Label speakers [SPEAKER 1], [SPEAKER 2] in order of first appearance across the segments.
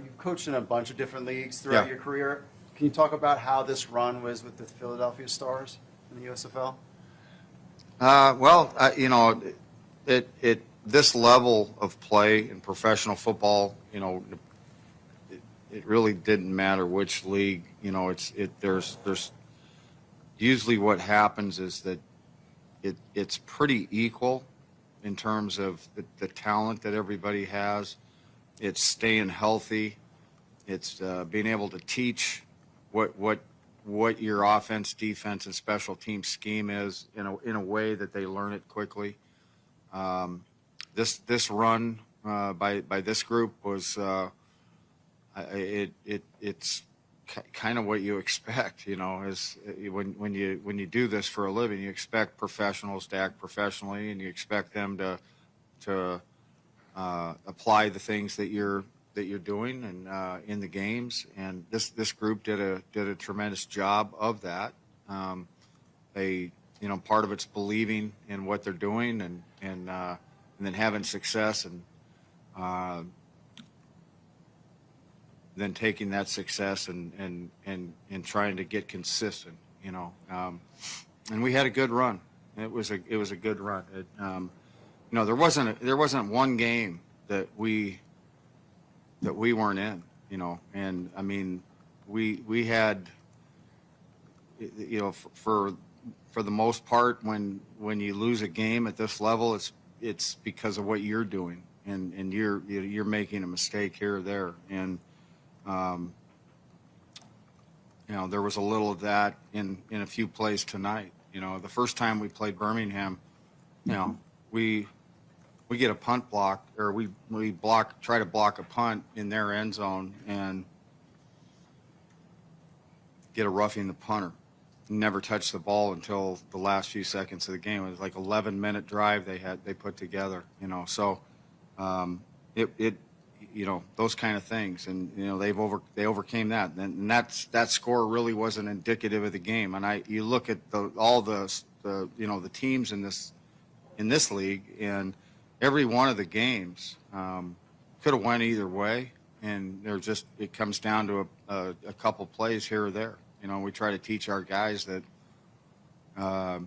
[SPEAKER 1] you've coached in a bunch of different leagues throughout your career. Can you talk about how this run was with the Philadelphia Stars in the USFL?
[SPEAKER 2] This level of play in professional football, it really didn't matter which league. There's usually what happens is that it's pretty equal in terms of the talent that everybody has. It's staying healthy. It's being able to teach what your offense, defense, and special team scheme is in a way that they learn it quickly. This run by this group was it's kind of what you expect. Is when you do this for a living, you expect professionals to act professionally, and you expect them to apply the things that you're doing and in the games. And this group did a tremendous job of that. They part of it's believing in what they're doing and then having success and then taking that success and trying to get consistent. And we had a good run. It was a good run. There wasn't one game that we weren't in. And I mean we had for the most part when you lose a game at this level, it's because of what you're doing and you're making a mistake here or there. And there was a little of that in a few plays tonight. The first time we played Birmingham, we get a punt block, or we try to block a punt in their end zone and get a roughing the punter. Never touched the ball until the last few seconds of the game. It was like 11-minute drive they put together. So those kind of things, and they overcame that, and that score really wasn't indicative of the game. And you look at all the teams in this league, and every one of the games could have went either way, and it comes down to a couple plays here or there. We try to teach our guys that one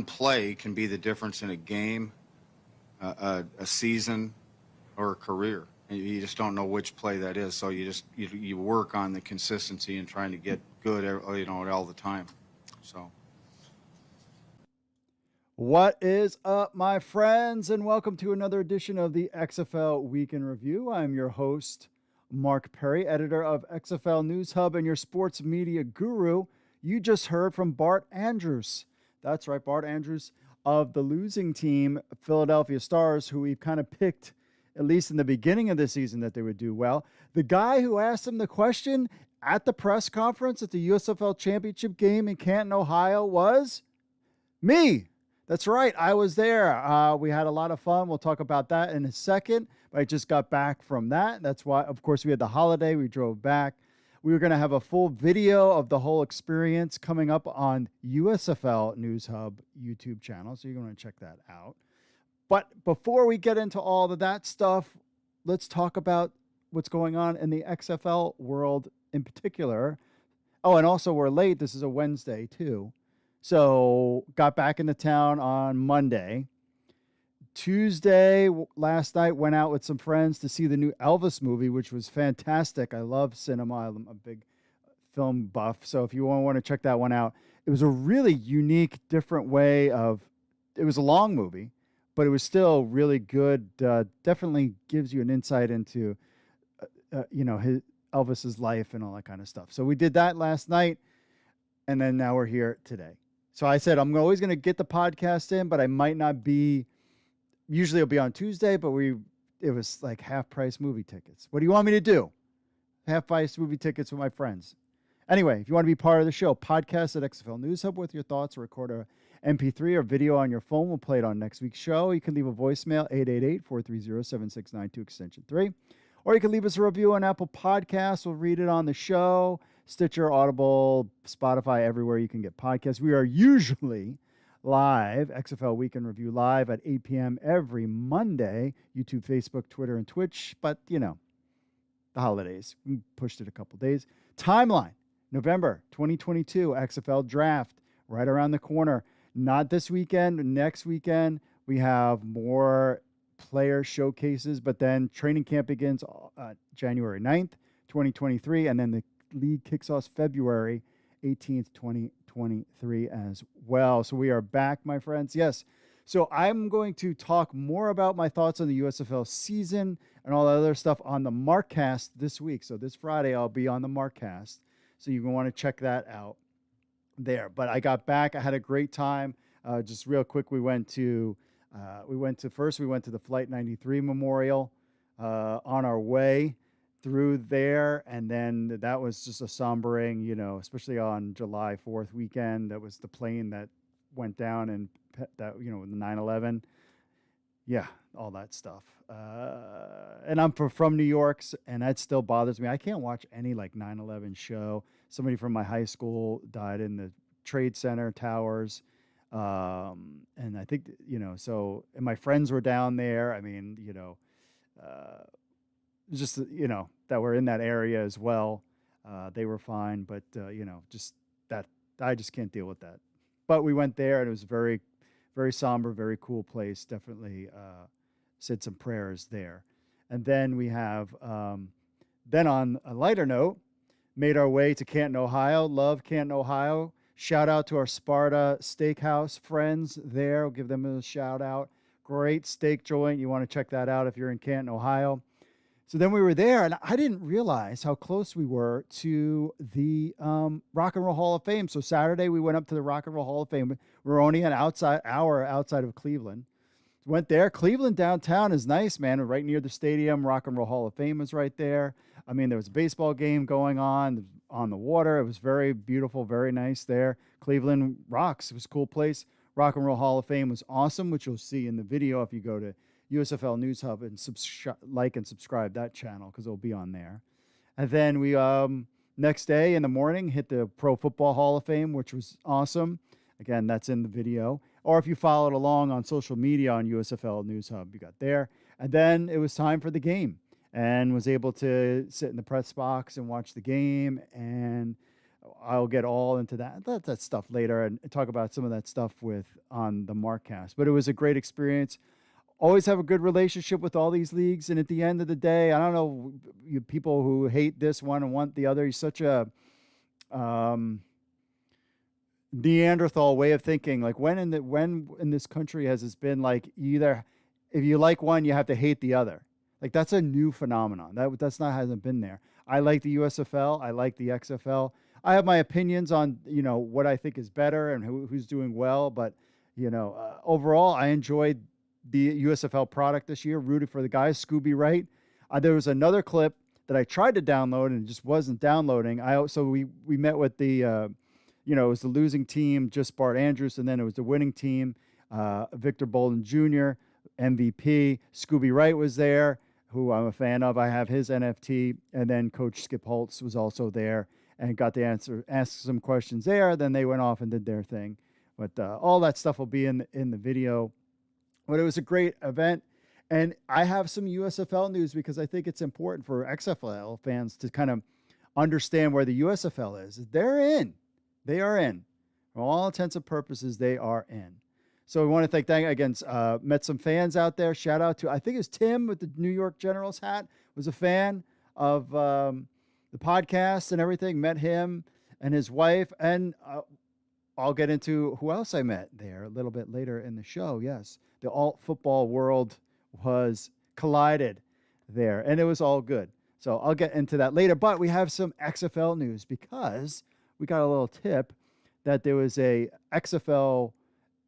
[SPEAKER 2] play can be the difference in a game, a season, or a career. You just don't know which play that is, so you work on the consistency and trying to get good, all the time. So.
[SPEAKER 3] What is up, my friends, and welcome to another edition of the XFL Week in Review. I'm your host, Mark Perry, editor of XFL News Hub and your sports media guru. You just heard from Bart Andrews. That's right, Bart Andrews of the losing team, Philadelphia Stars, who we've kind of picked, at least in the beginning of the season, that they would do well. The guy who asked him the question at the press conference at the USFL Championship game in Canton, Ohio, was me. That's right. I was there. We had a lot of fun. We'll talk about that in a second. I just got back from that. That's why, of course, we had the holiday. We drove back. We were going to have a full video of the whole experience coming up on USFL News Hub YouTube channel. So you're going to check that out. But before we get into all of that stuff, let's talk about what's going on in the XFL world in particular. Oh, and also we're late. This is a Wednesday too. So got back into town on Monday. Tuesday, last night, went out with some friends to see the new Elvis movie, which was fantastic. I love cinema. I'm a big film buff. So if you want to check that one out, it was a really unique, different way it was a long movie, but it was still really good. Definitely gives you an insight into, Elvis's life and all that kind of stuff. So we did that last night, and then now we're here today. So I said, I'm always going to get the podcast in, but I might not be. Usually it'll be on Tuesday, but it was like half-price movie tickets. What do you want me to do? Half-price movie tickets with my friends. Anyway, if you want to be part of the show, podcast at XFL News Hub with your thoughts, or record a MP3 or video on your phone. We'll play it on next week's show. You can leave a voicemail, 888-430-7692, extension 3. Or you can leave us a review on Apple Podcasts. We'll read it on the show. Stitcher, Audible, Spotify, everywhere you can get podcasts. We are usually live, XFL Weekend Review live at 8 p.m. every Monday, YouTube, Facebook, Twitter, and Twitch. But, the holidays, we pushed it a couple days. Timeline, November 2022, XFL Draft, right around the corner. Not this weekend, next weekend. We have more player showcases, but then training camp begins January 9th, 2023, and then the league kicks off February 18th, 2023 as well. So we are back, my friends. Yes. So I'm going to talk more about my thoughts on the USFL season and all the other stuff on the Markcast this week. So this Friday, I'll be on the Markcast. So you're going to want to check that out there. But I got back. I had a great time. Just real quick, we went to the Flight 93 Memorial on our way through there, and then that was just a sombering, especially on July 4th weekend. That was the plane that went down and that, the 9/11. Yeah, all that stuff. And I'm from New York, and that still bothers me. I can't watch any 9/11 show. Somebody from my high school died in the Trade Center towers. And I think, and my friends were down there. I mean, just, that were in that area as well. They were fine, but, just that, I just can't deal with that. But we went there, and it was very, very somber, very cool place. Definitely said some prayers there. And then we have, then on a lighter note, made our way to Canton, Ohio. Love Canton, Ohio. Shout out to our Sparta Steakhouse friends there. I'll give them a shout out. Great steak joint. You want to check that out if you're in Canton, Ohio. So then we were there, and I didn't realize how close we were to the Rock and Roll Hall of Fame. So Saturday we went up to the Rock and Roll Hall of Fame. We're only an hour outside of Cleveland. Went there. Cleveland downtown is nice, man. Right near the stadium. Rock and Roll Hall of Fame is right there. I mean, there was a baseball game going on the water. It was very beautiful, very nice there. Cleveland rocks. It was a cool place. Rock and Roll Hall of Fame was awesome, which you'll see in the video if you go to USFL News Hub and like and subscribe that channel, because it'll be on there. And then we next day in the morning hit the Pro Football Hall of Fame, which was awesome. Again, that's in the video. Or if you followed along on social media on USFL News Hub, you got there. And then it was time for the game, and was able to sit in the press box and watch the game. And I'll get all into that stuff later and talk about some of that stuff on the Markcast. But it was a great experience. Always have a good relationship with all these leagues. And at the end of the day, I don't know, you people who hate this one and want the other. You're such a Neanderthal way of thinking. When in this country has this been either if you like one, you have to hate the other? That's a new phenomenon. Hasn't been there. I like the USFL. I like the XFL. I have my opinions on, what I think is better and who's doing well. But, overall, I enjoyed the USFL product this year. Rooted for the guys. Scooby Wright. There was another clip that I tried to download and it just wasn't downloading. So we met with the, it was the losing team, just Bart Andrews, and then it was the winning team, Victor Bolden Jr., MVP. Scooby Wright was there, who I'm a fan of. I have his NFT. And then Coach Skip Holtz was also there and got to ask some questions there. Then they went off and did their thing. But all that stuff will be in the video. But it was a great event. And I have some USFL news because I think it's important for XFL fans to kind of understand where the USFL is. They're in. They are in. For all intents and purposes, they are in. So we want to thank again. Met some fans out there. Shout out to, I think it's Tim with the New York Generals hat, was a fan of the podcast and everything. Met him and his wife. And I'll get into who else I met there a little bit later in the show. Yes, the alt football world was collided there, and it was all good. So I'll get into that later. But we have some XFL news because we got a little tip that there was a XFL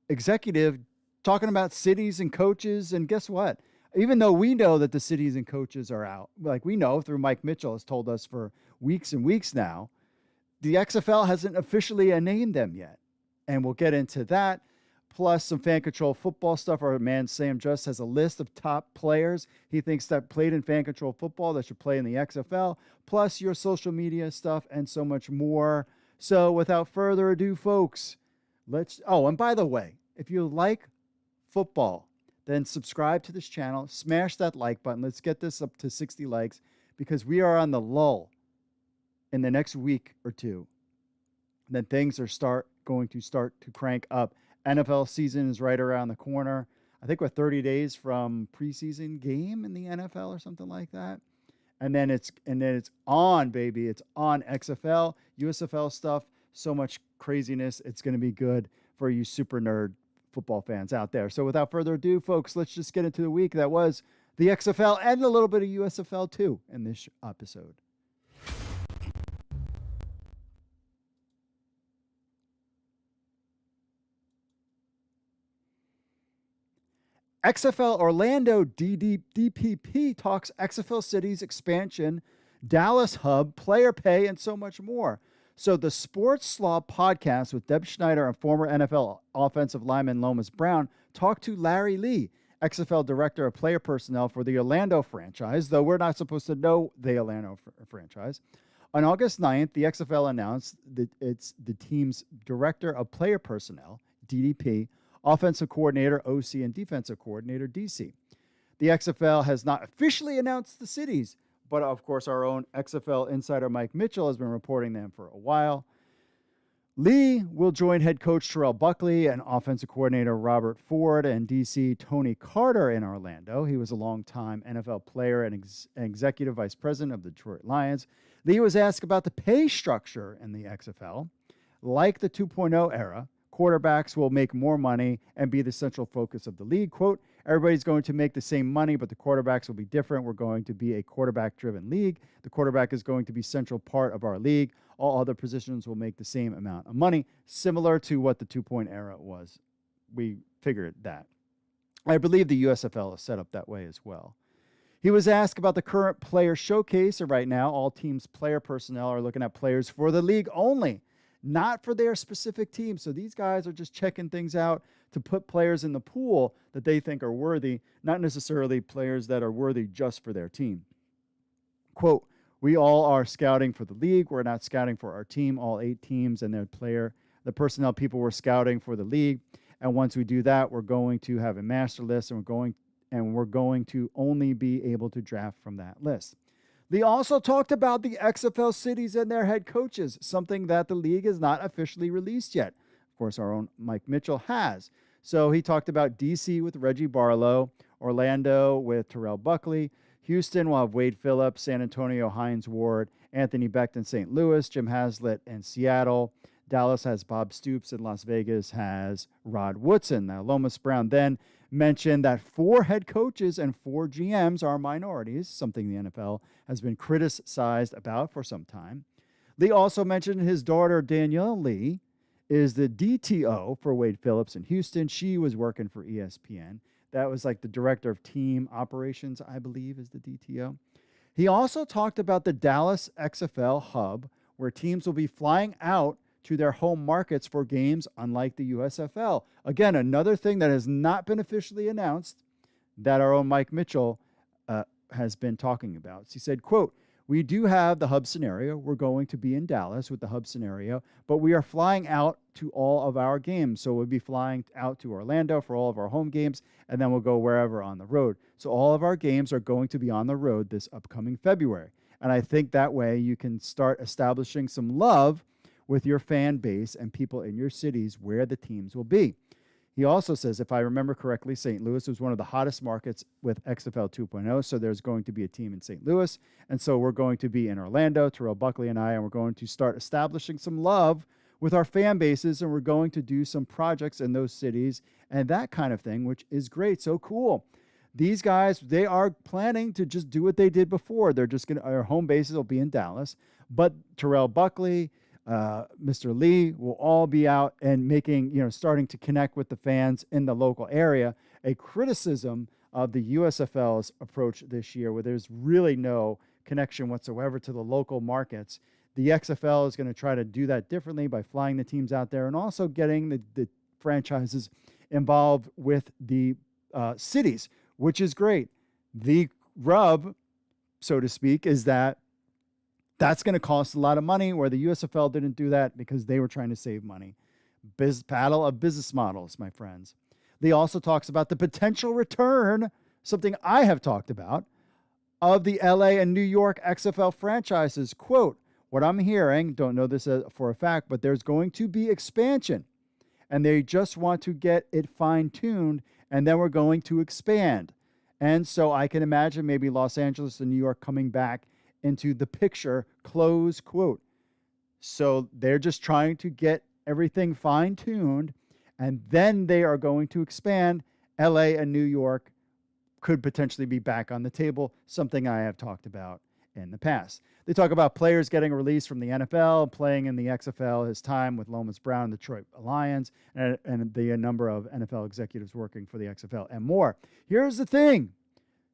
[SPEAKER 3] executive talking about cities and coaches. And guess what? Even though we know that the cities and coaches are out, we know through Mike Mitchell has told us for weeks and weeks now, the XFL hasn't officially named them yet. And we'll get into that. Plus some fan control football stuff. Our man Sam Just has a list of top players he thinks that played in fan control football that should play in the XFL. Plus your social media stuff and so much more. So without further ado, folks, and by the way, if you like football, then subscribe to this channel, smash that like button. Let's get this up to 60 likes because we are on the lull in the next week or two. Then things are going to start to crank up. NFL season is right around the corner. I think we're 30 days from preseason game in the NFL or something like that. And then it's on, baby. It's on XFL, USFL stuff. So much craziness. It's going to be good for you super nerd football fans out there. So without further ado, folks, let's just get into the week that was the XFL and a little bit of USFL too in this episode. XFL Orlando DPP talks XFL City's expansion, Dallas Hub, player pay, and so much more. So the Sports Slaw podcast with Deb Schneider and former NFL offensive lineman Lomas Brown talked to Larry Lee, XFL Director of Player Personnel for the Orlando franchise, though we're not supposed to know the Orlando franchise. On August 9th, the XFL announced that it's the team's Director of Player Personnel, DDP, Offensive Coordinator, OC, and Defensive Coordinator, DC. The XFL has not officially announced the cities, but of course our own XFL insider Mike Mitchell has been reporting them for a while. Lee will join head coach Terrell Buckley and offensive coordinator Robert Ford and DC Tony Carter in Orlando. He was a longtime NFL player and executive vice president of the Detroit Lions. Lee was asked about the pay structure in the XFL. Like the 2.0 era, quarterbacks will make more money and be the central focus of the league. Quote, everybody's going to make the same money, but the quarterbacks will be different. We're going to be a quarterback-driven league. The quarterback is going to be central part of our league. All other positions will make the same amount of money, similar to what the 2.0 era was. We figured that. I believe the USFL is set up that way as well. He was asked about the current player showcase. Right now, all teams' player personnel are looking at players for the league only, not for their specific team. So these guys are just checking things out to put players in the pool that they think are worthy, not necessarily players that are worthy just for their team. Quote, we all are scouting for the league. We're not scouting for our team. All 8 teams and the personnel people were scouting for the league. And once we do that, we're going to have a master list and we're going to only be able to draft from that list. Lee also talked about the XFL cities and their head coaches, something that the league has not officially released yet. Of course, our own Mike Mitchell has. So he talked about DC with Reggie Barlow, Orlando with Terrell Buckley, Houston will have Wade Phillips, San Antonio Hines Ward, Anthony Becht in St. Louis, Jim Haslett in Seattle. Dallas has Bob Stoops, and Las Vegas has Rod Woodson. Now, Lomas Brown then mentioned that 4 head coaches and 4 GMs are minorities, something the NFL has been criticized about for some time. Lee also mentioned his daughter, Danielle Lee, is the DTO for Wade Phillips in Houston. She was working for ESPN. That was like the director of team operations, I believe, is the DTO. He also talked about the Dallas XFL hub, where teams will be flying out to their home markets for games, unlike the USFL. Again, another thing that has not been officially announced that our own Mike Mitchell has been talking about. He said, quote, we do have the hub scenario. We're going to be in Dallas with the hub scenario, but we are flying out to all of our games. So we'll be flying out to Orlando for all of our home games, and then we'll go wherever on the road. So all of our games are going to be on the road this upcoming February. And I think that way you can start establishing some love with your fan base and people in your cities where the teams will be. He also says, if I remember correctly, St. Louis was one of the hottest markets with XFL 2.0, so there's going to be a team in St. Louis, and so we're going to be in Orlando, Terrell Buckley and I, and we're going to start establishing some love with our fan bases, and we're going to do some projects in those cities and that kind of thing, which is great. So cool. These guys, they are planning to just do what they did before. They're just going to, our home bases will be in Dallas, but Terrell Buckley, Mr. Lee will all be out and making, starting to connect with the fans in the local area. A criticism of the USFL's approach this year, where there's really no connection whatsoever to the local markets. The XFL is going to try to do that differently by flying the teams out there and also getting the franchises involved with the cities, which is great. The rub, so to speak, is that that's going to cost a lot of money, where the USFL didn't do that because they were trying to save money. battle of business models, my friends. Lee also talks about the potential return, something I have talked about, of the LA and New York XFL franchises. Quote, what I'm hearing, don't know this for a fact, but there's going to be expansion, and they just want to get it fine-tuned, and then we're going to expand. And so I can imagine maybe Los Angeles and New York coming back into the picture, close quote. So they're just trying to get everything fine-tuned, and then they are going to expand. LA and New York could potentially be back on the table, something I have talked about in the past. They talk about players getting released from the NFL, playing in the XFL, his time with Lomas Brown, Detroit Lions, and the number of NFL executives working for the XFL and more. Here's the thing.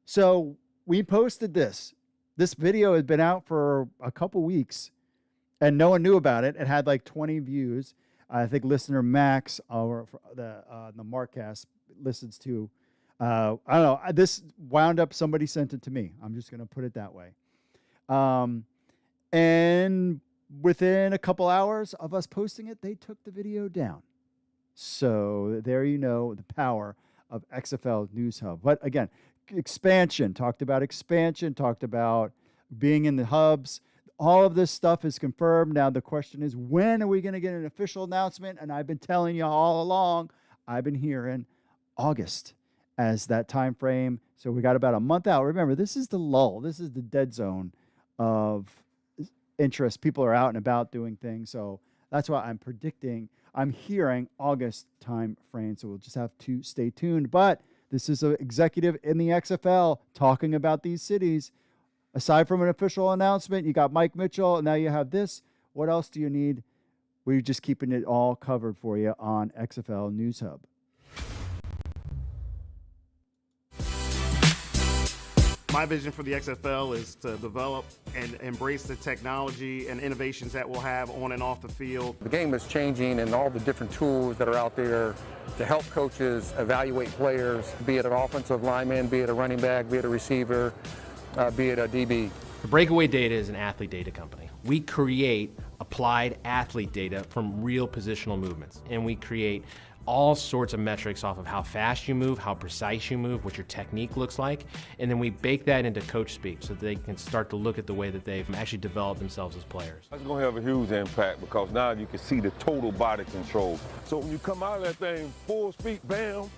[SPEAKER 3] So we posted this. This video had been out for a couple weeks, and no one knew about it. It had like 20 views. I think listener Max, or the Markcast, listens to. I don't know. This wound up. Somebody sent it to me. I'm just going to put it that way. And within a couple hours of us posting it, they took the video down. So there you know the power of XFL News Hub. But again, expansion, talked about being in the hubs. All of this stuff is confirmed. Now the question is, when are we going to get an official announcement? And I've been telling you all along, I've been hearing August as that time frame. So we got about a month out. Remember, this is the lull. This is the dead zone of interest. People are out and about doing things. So that's why I'm hearing August time frame. So we'll just have to stay tuned. But this is an executive in the XFL talking about these cities. Aside from an official announcement, you got Mike Mitchell, and now you have this. What else do you need? We're just keeping it all covered for you on XFL News Hub.
[SPEAKER 4] My vision for the XFL is to develop and embrace the technology and innovations that we'll have on and off the field.
[SPEAKER 5] The game is changing, and all the different tools that are out there to help coaches evaluate players, be it an offensive lineman, be it a running back, be it a receiver, be it a DB.
[SPEAKER 6] The Breakaway Data is an athlete data company. We create applied athlete data from real positional movements, and we create all sorts of metrics off of how fast you move, how precise you move, what your technique looks like, and then we bake that into coach speak so that they can start to look at the way that they've actually developed themselves as players.
[SPEAKER 7] It's going to have a huge impact because now you can see the total body control. So when you come out of that thing, full speed, bam,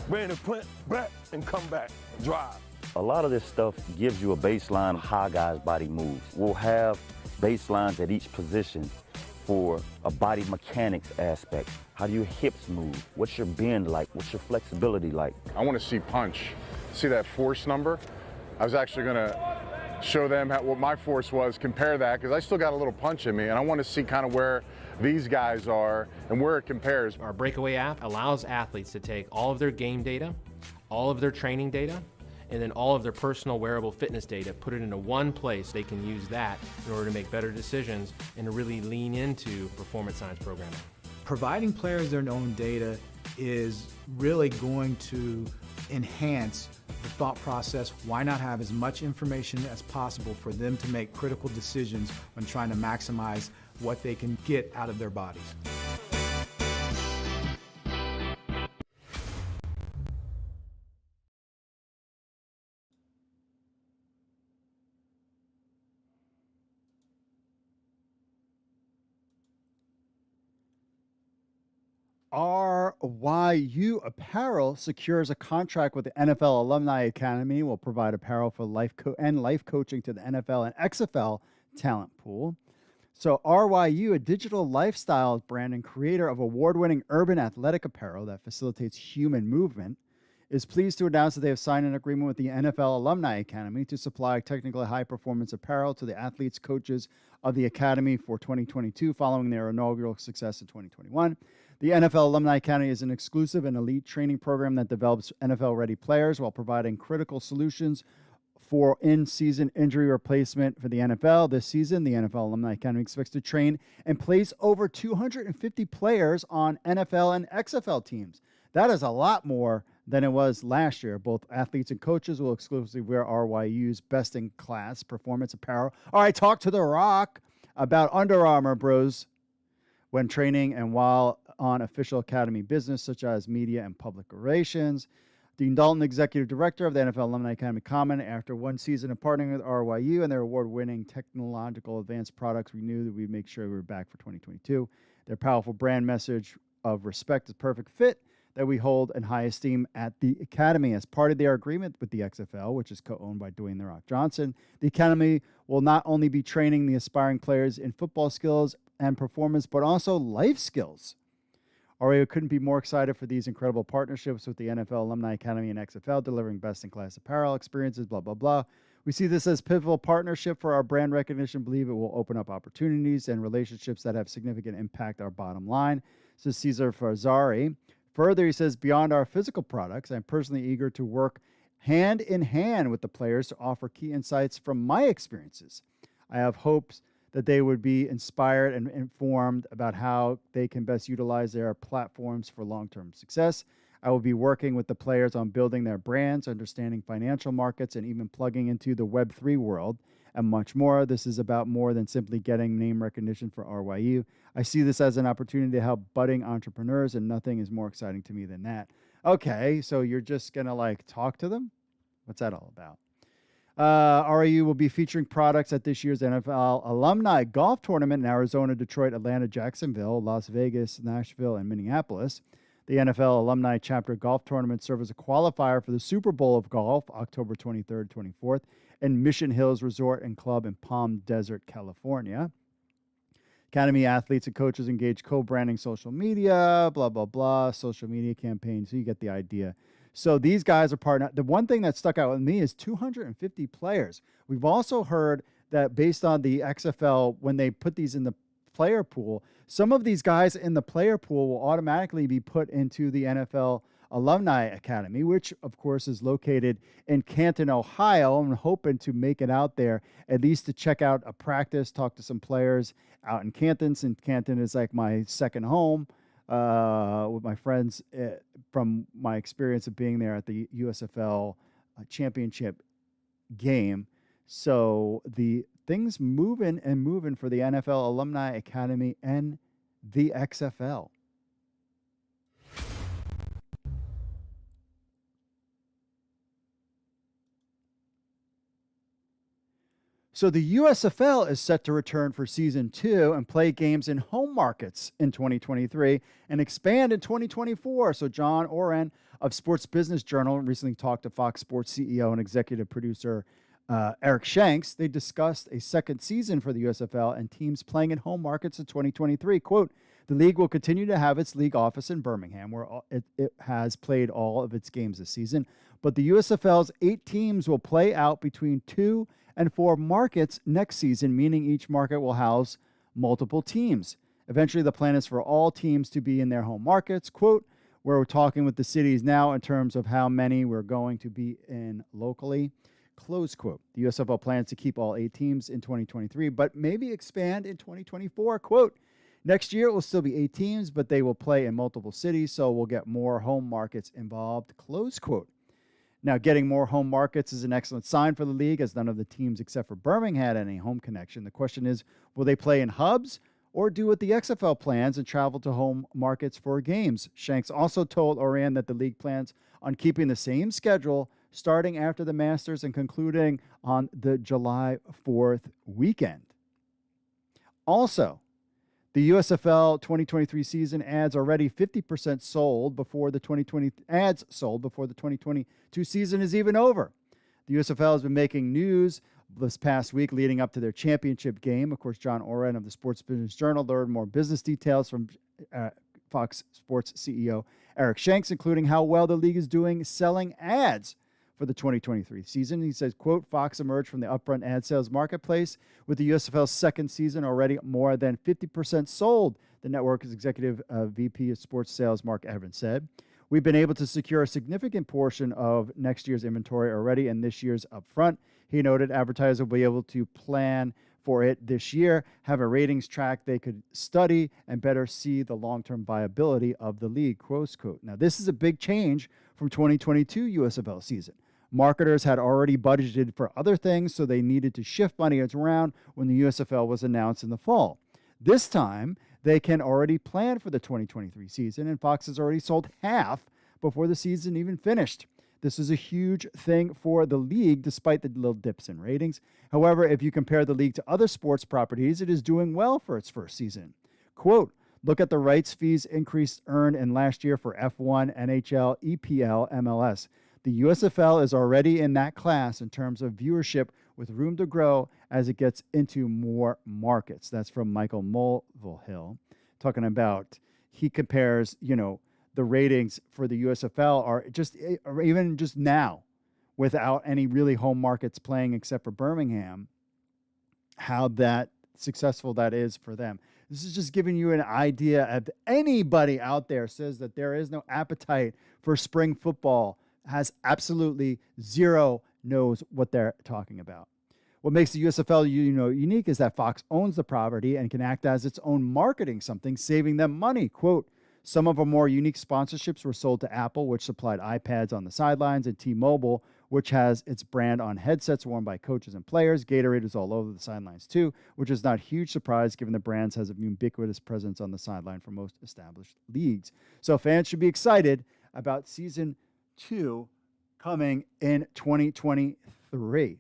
[SPEAKER 7] bring the plant back and come back, drive.
[SPEAKER 8] A lot of this stuff gives you a baseline of how a guy's body moves. We'll have baselines at each position for a body mechanics aspect. How do your hips move? What's your bend like? What's your flexibility like?
[SPEAKER 9] I want to see punch, see that force number. I was actually going to show them what my force was, compare that, because I still got a little punch in me, and I want to see kind of where these guys are and where it compares.
[SPEAKER 6] Our Breakaway app allows athletes to take all of their game data, all of their training data, and then all of their personal wearable fitness data, put it into one place. They can use that in order to make better decisions and to really lean into performance science programming.
[SPEAKER 10] Providing players their own data is really going to enhance the thought process. Why not have as much information as possible for them to make critical decisions when trying to maximize what they can get out of their bodies?
[SPEAKER 3] RYU Apparel secures a contract with the NFL Alumni Academy. Will provide apparel for life coaching to the NFL and XFL talent pool. So RYU, a digital lifestyle brand and creator of award-winning urban athletic apparel that facilitates human movement, is pleased to announce that they have signed an agreement with the NFL Alumni Academy to supply technically high-performance apparel to the athletes, coaches of the Academy for 2022, following their inaugural success in 2021. The NFL Alumni Academy is an exclusive and elite training program that develops NFL-ready players while providing critical solutions for in-season injury replacement for the NFL. This season, the NFL Alumni Academy expects to train and place over 250 players on NFL and XFL teams. That is a lot more than it was last year. Both athletes and coaches will exclusively wear RYU's best-in-class performance apparel. All right, talk to The Rock about Under Armour, bros, when training and while on official academy business, such as media and public relations. Dean Dalton, executive director of the NFL Alumni Academy, commented after one season of partnering with RYU and their award-winning technological advanced products, we knew that we'd make sure we were back for 2022. Their powerful brand message of respect is perfect fit that we hold in high esteem at the Academy. As part of their agreement with the XFL, which is co-owned by Dwayne "The Rock" Johnson, the Academy will not only be training the aspiring players in football skills and performance, but also life skills. RYU couldn't be more excited for these incredible partnerships with the NFL Alumni Academy and XFL, delivering best-in-class apparel experiences, blah, blah, blah. We see this as pivotal partnership for our brand recognition, believe it will open up opportunities and relationships that have significant impact our bottom line, says Cesar Fazzari. Further, he says, beyond our physical products, I'm personally eager to work hand in hand with the players to offer key insights from my experiences. I have hopes that they would be inspired and informed about how they can best utilize their platforms for long-term success. I will be working with the players on building their brands, understanding financial markets, and even plugging into the Web3 world and much more. This is about more than simply getting name recognition for RYU. I see this as an opportunity to help budding entrepreneurs, and nothing is more exciting to me than that. Okay, so you're just going to like talk to them? What's that all about? RYU will be featuring products at this year's NFL Alumni Golf Tournament in Arizona, Detroit, Atlanta, Jacksonville, Las Vegas, Nashville, and Minneapolis. The NFL Alumni Chapter Golf Tournament serves as a qualifier for the Super Bowl of Golf, October 23rd, 24th, in Mission Hills Resort and Club in Palm Desert, California. Academy athletes and coaches engage co-branding social media, blah, blah, blah, social media campaigns. So you get the idea. So these guys are partner. The one thing that stuck out with me is 250 players. We've also heard that based on the XFL, when they put these in the player pool, some of these guys in the player pool will automatically be put into the NFL Alumni Academy, which of course is located in Canton, Ohio. I'm hoping to make it out there at least to check out a practice, talk to some players out in Canton, since Canton is like my second home. With my friends from my experience of being there at the USFL championship game. So the things moving for the NFL Alumni Academy and the XFL. So the USFL is set to return for Season 2 and play games in home markets in 2023 and expand in 2024. So John Oren of Sports Business Journal recently talked to Fox Sports CEO and executive producer Eric Shanks. They discussed a second season for the USFL and teams playing in home markets in 2023. Quote, the league will continue to have its league office in Birmingham, where it has played all of its games this season. But the USFL's 8 teams will play out between 2 and 4 markets next season, meaning each market will house multiple teams. Eventually, the plan is for all teams to be in their home markets. Quote, we're talking with the cities now in terms of how many we're going to be in locally. Close quote. The USFL plans to keep all 8 teams in 2023, but maybe expand in 2024. Quote, next year it will still be 8 teams, but they will play in multiple cities, so we'll get more home markets involved. Close quote. Now, getting more home markets is an excellent sign for the league, as none of the teams except for Birmingham had any home connection. The question is, will they play in hubs or do what the XFL plans and travel to home markets for games? Shanks also told Orion that the league plans on keeping the same schedule starting after the Masters and concluding on the July 4th weekend. Also, the USFL 2023 season ads already 50% sold before the 2022 season is even over. The USFL has been making news this past week leading up to their championship game. Of course, John Oren of the Sports Business Journal learned more business details from Fox Sports CEO Eric Shanks, including how well the league is doing selling ads for the 2023 season. He says, quote, Fox emerged from the upfront ad sales marketplace with the USFL's second season already more than 50% sold, the network's executive VP of sports sales, Mark Evans, said. We've been able to secure a significant portion of next year's inventory already in this year's upfront. He noted advertisers will be able to plan for it this year, have a ratings track they could study, and better see the long-term viability of the league, close quote. Now, this is a big change from 2022 USFL season. Marketers had already budgeted for other things, so they needed to shift money around when the USFL was announced in the fall. This time, they can already plan for the 2023 season, and Fox has already sold half before the season even finished. This is a huge thing for the league, despite the little dips in ratings. However, if you compare the league to other sports properties, it is doing well for its first season. Quote, look at the rights fees increase earned in last year for F1, NHL, EPL, MLS. The USFL is already in that class in terms of viewership, with room to grow as it gets into more markets. That's from Michael Mulvihill, talking about, he compares, the ratings for the USFL are just, or even just now, without any really home markets playing except for Birmingham, how that successful that is for them. This is just giving you an idea of anybody out there says that there is no appetite for spring football, has absolutely zero, knows what they're talking about. What makes the USFL unique is that Fox owns the property and can act as its own marketing something, saving them money. Quote, some of our more unique sponsorships were sold to Apple, which supplied iPads on the sidelines, and T-Mobile, which has its brand on headsets worn by coaches and players. Gatorade is all over the sidelines too, which is not a huge surprise given the brands has a ubiquitous presence on the sideline for most established leagues. So fans should be excited about season 2 coming in 2023.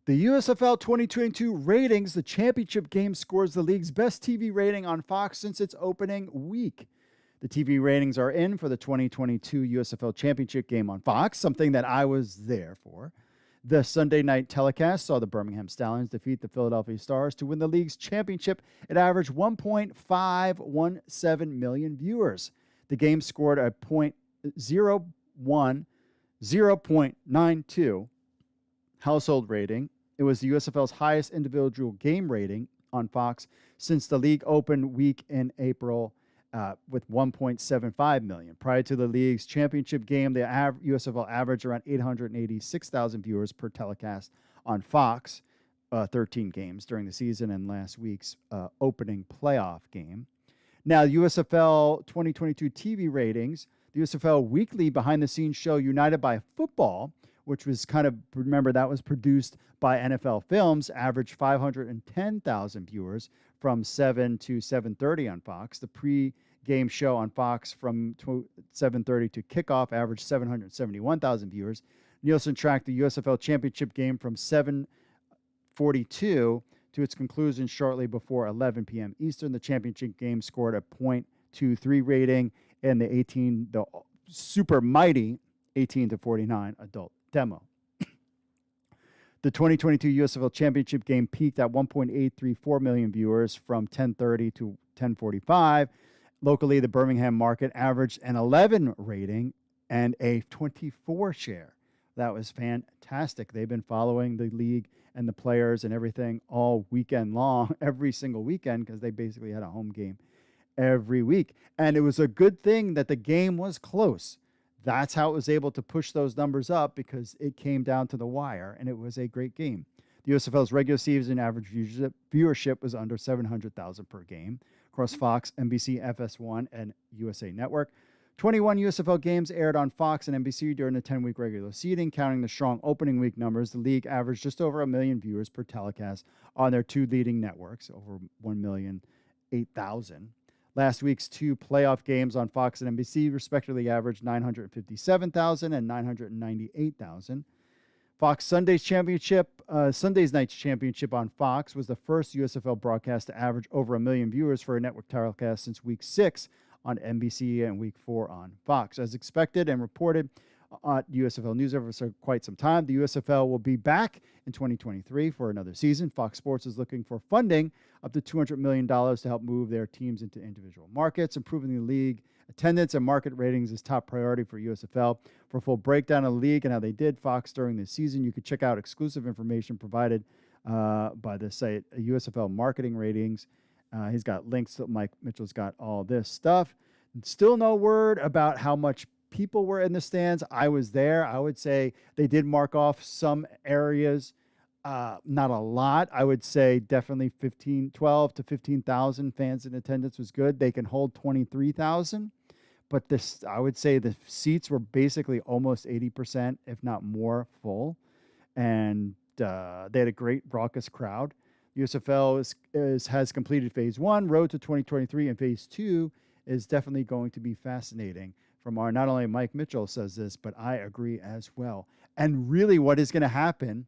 [SPEAKER 3] The USFL 2022 ratings, the championship game scores the league's best TV rating on Fox since its opening week. The TV ratings are in for the 2022 USFL championship game on Fox, something that I was there for. The Sunday night telecast saw the Birmingham Stallions defeat the Philadelphia Stars to win the league's championship. It averaged 1.517 million viewers. The game scored a .092 household rating. It was the USFL's highest individual game rating on Fox since the league opened week in April with 1.75 million. Prior to the league's championship game, the USFL averaged around 886,000 viewers per telecast on Fox, 13 games during the season and last week's opening playoff game. Now, USFL 2022 TV ratings, the USFL weekly behind-the-scenes show United by Football, which was remember that was produced by NFL Films, averaged 510,000 viewers from 7 to 7:30 on Fox. The pre-game show on Fox from 7:30 to kickoff averaged 771,000 viewers. Nielsen tracked the USFL championship game from 7:42 to its conclusion shortly before 11 p.m. Eastern. The championship game scored a .23 rating in the super mighty 18 to 49 adult demo. The 2022 USFL Championship game peaked at 1.834 million viewers from 10:30 to 10:45. Locally, the Birmingham market averaged an 11 rating and a 24 share. That was fantastic. They've been following the league and the players and everything all weekend long, every single weekend, because they basically had a home game every week. And it was a good thing that the game was close. That's how it was able to push those numbers up, because it came down to the wire, and it was a great game. The USFL's regular season average viewership was under 700,000 per game across Fox, NBC, FS1, and USA Network. 21 USFL games aired on Fox and NBC during the 10-week regular season. Counting the strong opening week numbers, the league averaged just over 1 million viewers per telecast on their two leading networks, over 1,008,000. Last week's two playoff games on Fox and NBC respectively averaged 957,000 and 998,000. Fox Sunday's night's championship on Fox was the first USFL broadcast to average over 1 million viewers for a network telecast since Week 6 on NBC and Week 4 on Fox. As expected and reported on USFL News over for quite some time, the USFL will be back in 2023 for another season. Fox Sports is looking for funding up to $200 million to help move their teams into individual markets. Improving the league attendance and market ratings is top priority for USFL. For a full breakdown of the league and how they did Fox during this season, you can check out exclusive information provided by the site USFL Marketing Ratings. He's got links. To Mike Mitchell's got all this stuff. Still no word about how much people were in the stands. I was there. I would say they did mark off some areas. Not a lot. I would say definitely 12 to 15,000 fans in attendance was good. They can hold 23,000, but this, I would say the seats were basically almost 80%, if not more, full. And they had a great raucous crowd. USFL has completed phase 1, road to 2023, and phase 2 is definitely going to be fascinating. From our, not only Mike Mitchell says this, but I agree as well. And really what is going to happen,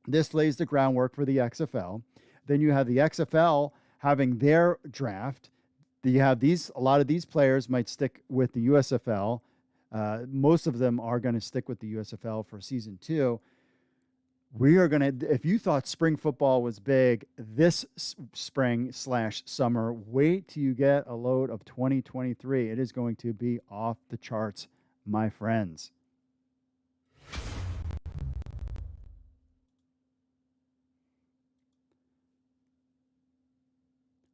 [SPEAKER 3] this lays the groundwork for the XFL. Then you have the XFL having their draft. You have a lot of these players might stick with the USFL. Most of them are going to stick with the USFL for season 2. We are going to, if you thought spring football was big this spring/summer, wait till you get a load of 2023. It is going to be off the charts, my friends.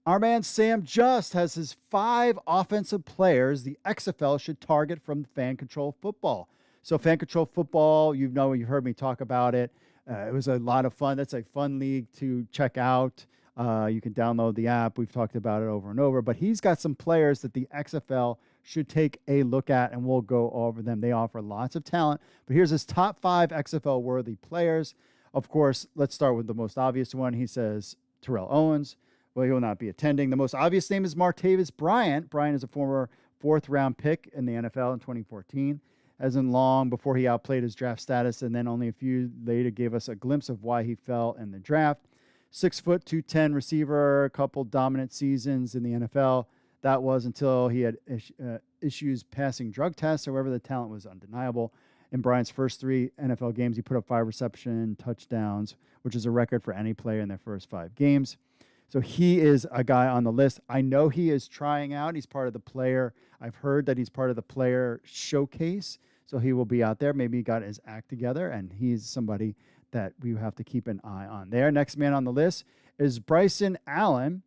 [SPEAKER 3] Our man Sam Just has his 5 offensive players the XFL should target from fan control football. So fan control football, you've heard me talk about it. It was a lot of fun. That's a fun league to check out. You can download the app. We've talked about it over and over. But he's got some players that the XFL should take a look at, and we'll go over them. They offer lots of talent. But here's his top 5 XFL-worthy players. Of course, let's start with the most obvious one. He says Terrell Owens. Well, he will not be attending. The most obvious name is Martavis Bryant. Bryant is a former 4th-round pick in the NFL in 2014. As in long before he outplayed his draft status, and then only a few later gave us a glimpse of why he fell in the draft. 6 foot, 210 receiver, a couple dominant seasons in the NFL. That was until he had issues passing drug tests. However, the talent was undeniable. In Bryant's first 3 NFL games, he put up 5 reception touchdowns, which is a record for any player in their first 5 games. So he is a guy on the list. I know he is trying out. He's part of the player. I've heard that he's part of the player showcase. So he will be out there. Maybe he got his act together, and he's somebody that we have to keep an eye on there. Next man on the list is Bryson Allen.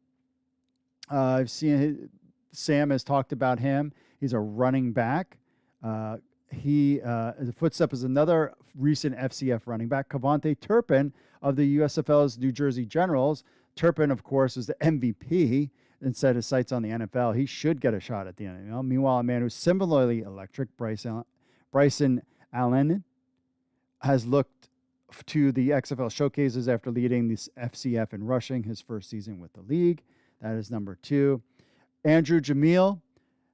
[SPEAKER 3] I've seen Sam has talked about him. He's a running back. The footstep is another recent FCF running back, Cavante Turpin of the USFL's New Jersey Generals. Turpin, of course, is the MVP and set his sights on the NFL. He should get a shot at the NFL. Meanwhile, a man who's similarly electric, Bryson Allen, has looked to the XFL showcases after leading this FCF in rushing his first season with the league. That is number 2. Andrew Jamil,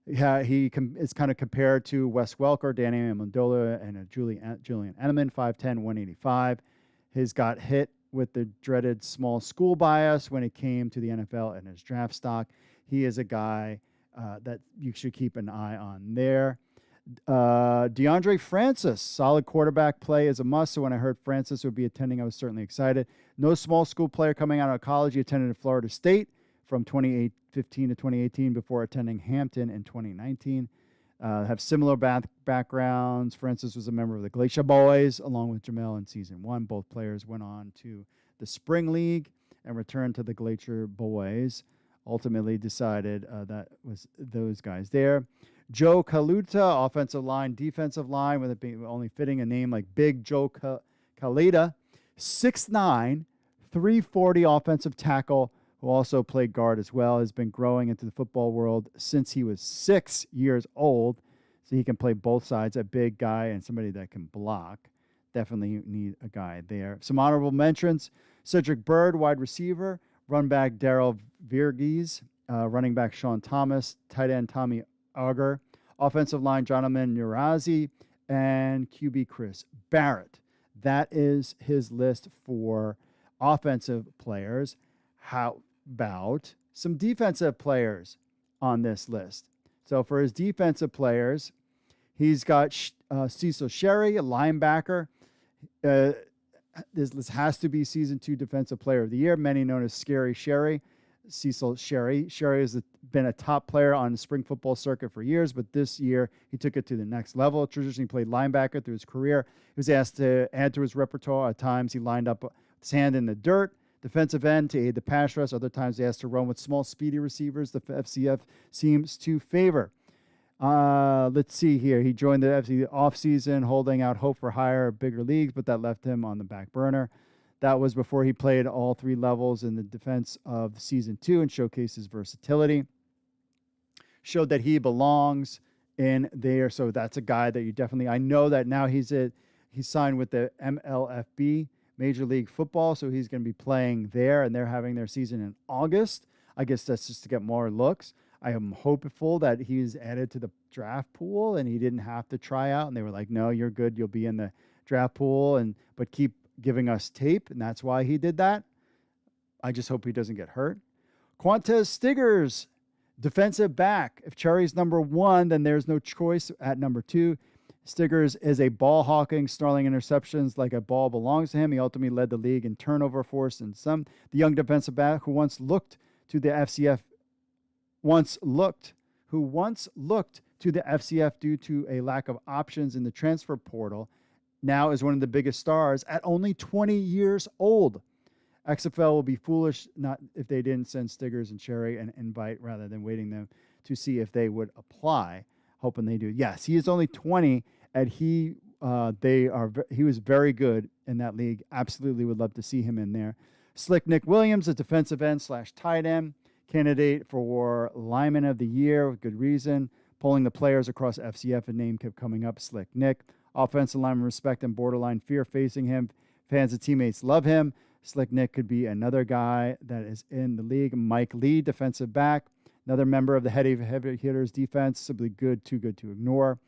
[SPEAKER 3] he is kind of compared to Wes Welker, Danny Amendola, and Julian Edelman, 5'10", 185. He's got hit with the dreaded small school bias when it came to the NFL and his draft stock. He is a guy that you should keep an eye on there. DeAndre Francis, solid quarterback play is a must. So when I heard Francis would be attending, I was certainly excited. No small school player coming out of college. He attended at Florida State from 2015 to 2018 before attending Hampton in 2019. Have similar backgrounds. Francis was a member of the Glacier Boys along with Jamel in season 1. Both players went on to the Spring League and returned to the Glacier Boys. Ultimately decided that was those guys there. Joe Kaluta, offensive line, defensive line, with it being only fitting a name like Big Joe Kalita, 6'9", 340 offensive tackle, who also played guard as well, has been growing into the football world since he was 6 years old. So he can play both sides, a big guy and somebody that can block. Definitely need a guy there. Some honorable mentions: Cedric Bird, wide receiver; run back Daryl Virgis; running back Sean Thomas; tight end Tommy Auger; offensive line Jonathan Urazi; and QB Chris Barrett. That is his list for offensive players. How about some defensive players on this list? So for his defensive players, he's got Cecil Sherry, a linebacker. This has to be Season 2 Defensive Player of the Year, many known as Scary Sherry. Cecil Sherry. Sherry has been a top player on the spring football circuit for years, but this year he took it to the next level. Traditionally played linebacker through his career. He was asked to add to his repertoire. At times he lined up his hand in the dirt, defensive end, to aid the pass rush. Other times he asked to run with small, speedy receivers the FCF seems to favor. Let's see here. He joined the FC offseason, holding out hope for higher, bigger leagues, but that left him on the back burner. That was before he played all 3 levels in the defense of Season 2 and showcased his versatility. Showed that he belongs in there. So that's a guy that you definitely, I know that now he's signed with the MLFB, Major League Football. So he's going to be playing there, and they're having their season in August. I guess that's just to get more looks. I am hopeful that he's added to the draft pool and he didn't have to try out. And they were like, no, you're good. You'll be in the draft pool, but keep giving us tape. And that's why he did that. I just hope he doesn't get hurt. Quantez Stiggers, defensive back. If Cherry's number 1, then there's no choice at number 2. Stiggers is a ball-hawking, snarling interceptions like a ball belongs to him. He ultimately led the league in turnover force and the young defensive back who once looked to the FCF due to a lack of options in the transfer portal, now is one of the biggest stars at only 20 years old. XFL will be foolish not if they didn't send Stiggers and Cherry an invite rather than waiting them to see if they would apply, hoping they do. Yes, he is only 20, and he was very good in that league. Absolutely would love to see him in there. Slick Nick Williams, a defensive end / tight end, candidate for lineman of the year with good reason. Polling the players across FCF, a name kept coming up, Slick Nick. Offensive lineman respect and borderline fear facing him. Fans and teammates love him. Slick Nick could be another guy that is in the league. Mike Lee, defensive back, another member of the heavy hitters defense, simply good, too good to ignore.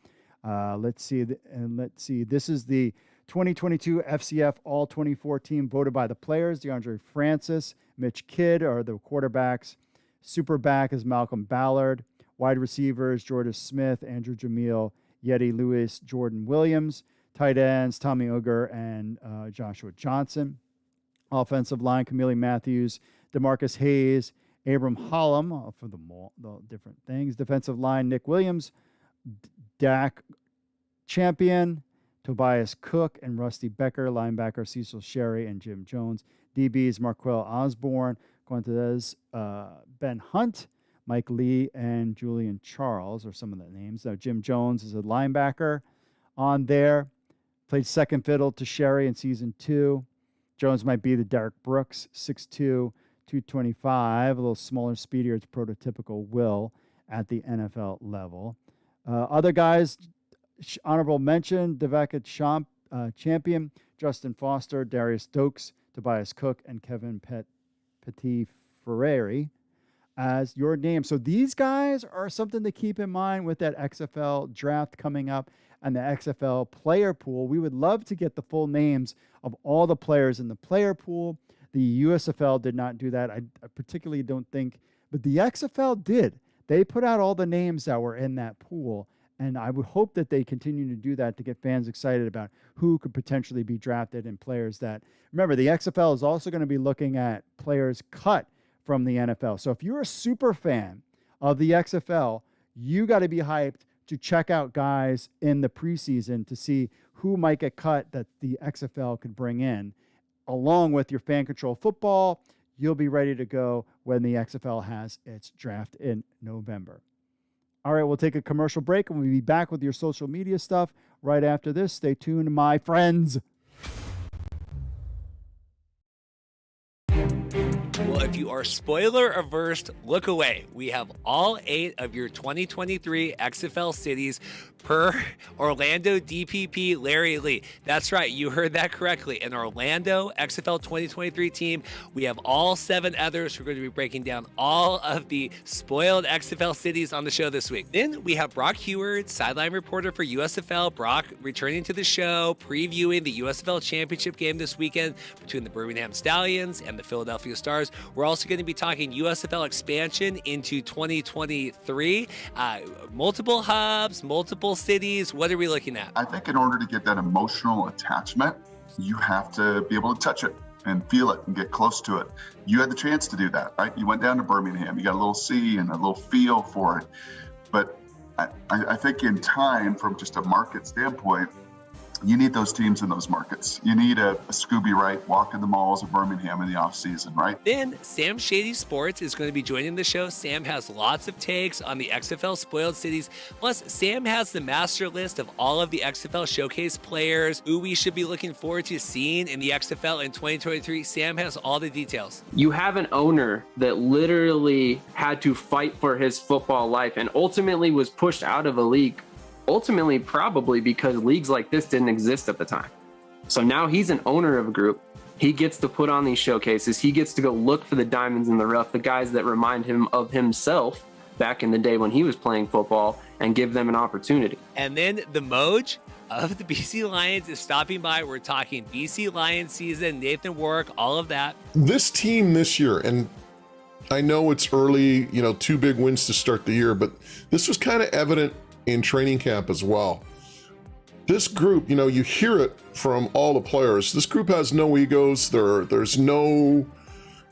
[SPEAKER 3] Let's see. This is the 2022 FCF All-24 team voted by the players. DeAndre Francis, Mitch Kidd are the quarterbacks. Super back is Malcolm Ballard. Wide receivers, Jordan Smith, Andrew Jamil, Yeti Lewis, Jordan Williams. Tight ends, Tommy Uger and Joshua Johnson. Offensive line, Camille Matthews, DeMarcus Hayes, Abram Hollum for the different things. Defensive line, Nick Williams, Dak Champion, Tobias Cook, and Rusty Becker. Linebacker, Cecil Sherry and Jim Jones. DBs, Marquell Osborne, Quantez, Ben Hunt, Mike Lee, and Julian Charles are some of the names. Now, Jim Jones is a linebacker on there. Played second fiddle to Sherry in season 2. Jones might be the Derek Brooks, 6'2", 225, a little smaller, speedier. It's prototypical Will at the NFL level. Other guys, honorable mention, Devaka Champion, Justin Foster, Darius Dokes, Tobias Cook, and Kevin Petit Ferreri as your name. So these guys are something to keep in mind with that XFL draft coming up and the XFL player pool. We would love to get the full names of all the players in the player pool. The USFL did not do that. I particularly don't think, but the XFL did. They put out all the names that were in that pool, and I would hope that they continue to do that to get fans excited about who could potentially be drafted and players that, remember, the XFL is also going to be looking at players cut from the NFL. So if you're a super fan of the XFL, you got to be hyped to check out guys in the preseason to see who might get cut that the XFL could bring in. Along with your fan control football, you'll be ready to go when the XFL has its draft in November. All right, we'll take a commercial break and we'll be back with your social media stuff right after this. Stay tuned, my friends.
[SPEAKER 11] Well, if you are spoiler averse, look away. We have all 8 of your 2023 XFL cities per Orlando DPP Larry Lee. That's right, you heard that correctly. An Orlando XFL 2023 team. We have all 7 others. We're going to be breaking down all of the spoiled XFL cities on the show this week. Then we have Brock Heward, sideline reporter for USFL. Brock returning to the show, previewing the USFL championship game this weekend between the Birmingham Stallions and the Philadelphia Stars. We're also going to be talking USFL expansion into 2023. Multiple hubs, multiple cities. What are we looking at?
[SPEAKER 12] I think in order to get that emotional attachment, you have to be able to touch it and feel it and get close to it. You had the chance to do that, right? You went down to Birmingham, you got a little see and a little feel for it. But I think in time, from just a market standpoint, You need those teams in those markets. You need a Scooby Wright walking the malls of Birmingham in the off season, right?
[SPEAKER 11] Then Sam Shady Sports is going to be joining the show. Sam has lots of takes on the XFL spoiled cities. Plus, Sam has the master list of all of the XFL showcase players who we should be looking forward to seeing in the XFL in 2023. Sam has all the details.
[SPEAKER 13] You have an owner that literally had to fight for his football life and ultimately was pushed out of a league. Ultimately, probably because leagues like this didn't exist at the time. So now he's an owner of a group. He gets to put on these showcases. He gets to go look for the diamonds in the rough, the guys that remind him of himself back in the day when he was playing football, and give them an opportunity.
[SPEAKER 11] And then the Moj of the BC Lions is stopping by. We're talking BC Lions season, Nathan Warwick, all of that.
[SPEAKER 14] This team this year, and I know it's early, 2 big wins to start the year, but this was kind of evident in training camp as well. This group, you hear it from all the players. This group has no egos. There's no,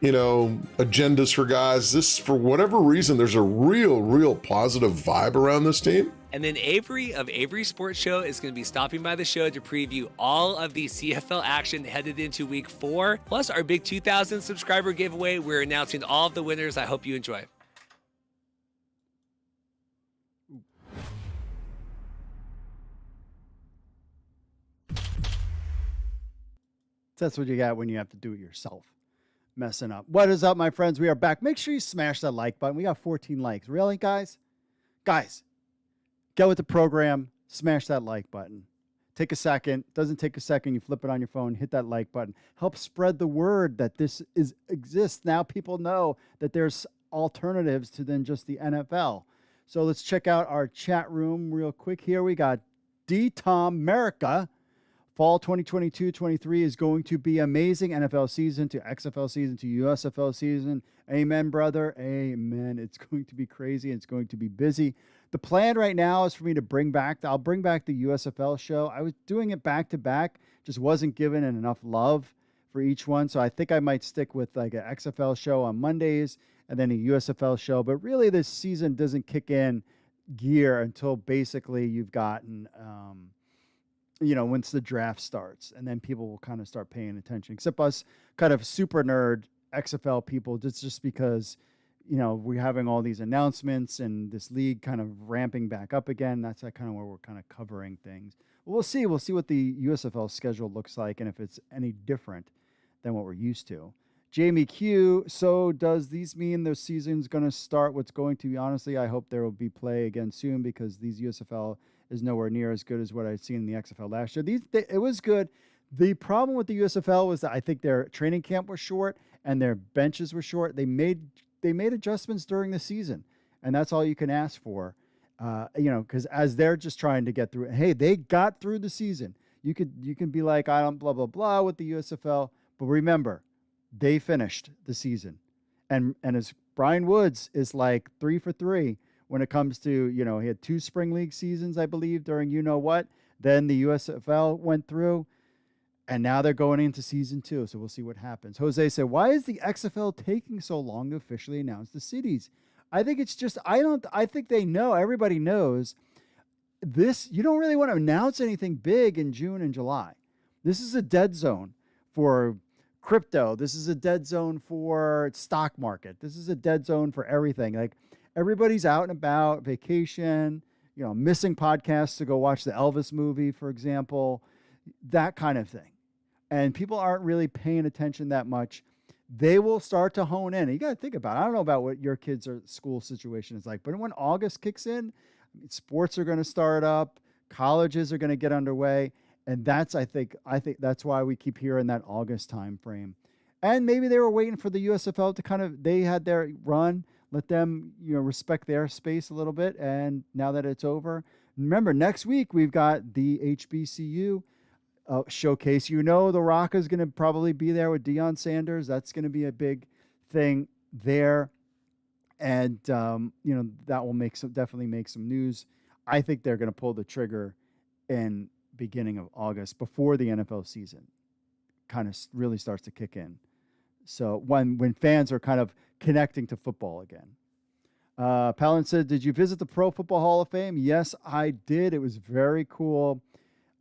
[SPEAKER 14] agendas for guys. This, for whatever reason, there's a real positive vibe around this team.
[SPEAKER 11] And then Avery of Avery Sports Show is going to be stopping by the show to preview all of the CFL action headed into week 4, plus our big 2,000 subscriber giveaway. We're announcing all of the winners. I hope you enjoy.
[SPEAKER 3] That's what you got when you have to do it yourself. Messing up. What is up, my friends? We are back. Make sure you smash that like button. We got 14 likes. Really, guys? Guys, get with the program. Smash that like button. Take a second. Doesn't take a second. You flip it on your phone. Hit that like button. Help spread the word that this exists. Now people know that there's alternatives to than just the NFL. So let's check out our chat room real quick here. We got D. Tom America. Fall 2022-23 is going to be amazing. NFL season to XFL season to USFL season. Amen, brother. Amen. It's going to be crazy. It's going to be busy. The plan right now is for me to I'll bring back the USFL show. I was doing it back to back, just wasn't given enough love for each one. So I think I might stick with like an XFL show on Mondays and then a USFL show. But really this season doesn't kick in gear until basically you've gotten, once the draft starts, and then people will kind of start paying attention, except us kind of super nerd XFL people, just because, we're having all these announcements and this league kind of ramping back up again. That's kind of where we're kind of covering things. But we'll see. We'll see what the USFL schedule looks like and if it's any different than what we're used to. Jamie Q, so does these mean the season's going to start? What's going to be, honestly, I hope there will be play again soon because these USFL is nowhere near as good as what I've seen in the XFL last year. It was good. The problem with the USFL was that I think their training camp was short and their benches were short. They made adjustments during the season, and that's all you can ask for. Because as they're just trying to get through it. Hey, they got through the season. You can be like, I don't blah blah blah with the USFL, but remember, they finished the season, and as Brian Woods is like 3 for 3. When it comes to, he had 2 spring league seasons, I believe, during then the USFL went through, and now they're going into season 2. So we'll see what happens. Jose said, why is the XFL taking so long to officially announce the cities? I think it's just, I think they know, everybody knows this. You don't really want to announce anything big in June and July. This is a dead zone for crypto. This is a dead zone for stock market. This is a dead zone for everything. Like, everybody's out and about, vacation, missing podcasts to go watch the Elvis movie, for example, that kind of thing. And people aren't really paying attention that much. They will start to hone in. You got to think about it. I don't know about what your kids' school situation is like, but when August kicks in, sports are going to start up, colleges are going to get underway, and I think that's why we keep hearing that August time frame. And maybe they were waiting for the USFL to they had their run. Let them, respect their space a little bit. And now that it's over, remember, next week we've got the HBCU showcase. The Rock is going to probably be there with Deion Sanders. That's going to be a big thing there. And, that will definitely make some news. I think they're going to pull the trigger in beginning of August before the NFL season kind of really starts to kick in. So when fans are kind of connecting to football again. Palin said, did you visit the Pro Football Hall of Fame? Yes, I did. It was very cool.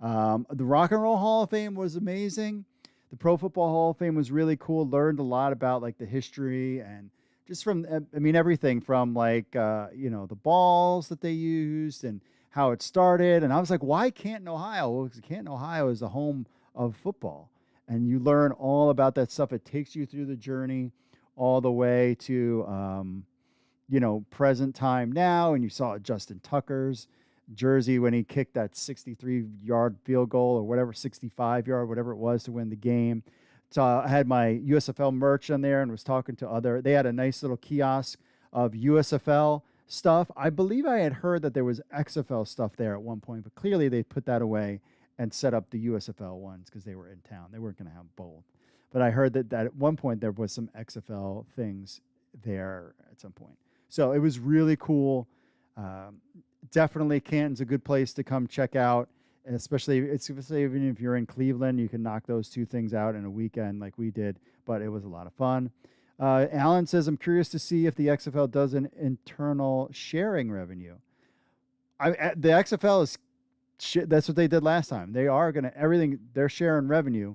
[SPEAKER 3] The Rock and Roll Hall of Fame was amazing. The Pro Football Hall of Fame was really cool. Learned a lot about like the history and just from, I mean, everything from like, the balls that they used and how it started. And I was like, why Canton, Ohio? Well, because Canton, Ohio is the home of football. And you learn all about that stuff. It takes you through the journey all the way to, present time now. And you saw Justin Tucker's jersey when he kicked that 63-yard field goal or whatever, 65-yard, whatever it was to win the game. So I had my USFL merch on there and was talking to they had a nice little kiosk of USFL stuff. I believe I had heard that there was XFL stuff there at one point, but clearly they put that away and set up the USFL ones because they were in town. They weren't going to have both. But I heard that at one point there was some XFL things there at some point. So it was really cool. Definitely Canton's a good place to come check out. Especially even if you're in Cleveland, you can knock those two things out in a weekend like we did, but it was a lot of fun. Alan says, I'm curious to see if the XFL does an internal sharing revenue. The XFL is that's what they did last time. They are going to, they're sharing revenue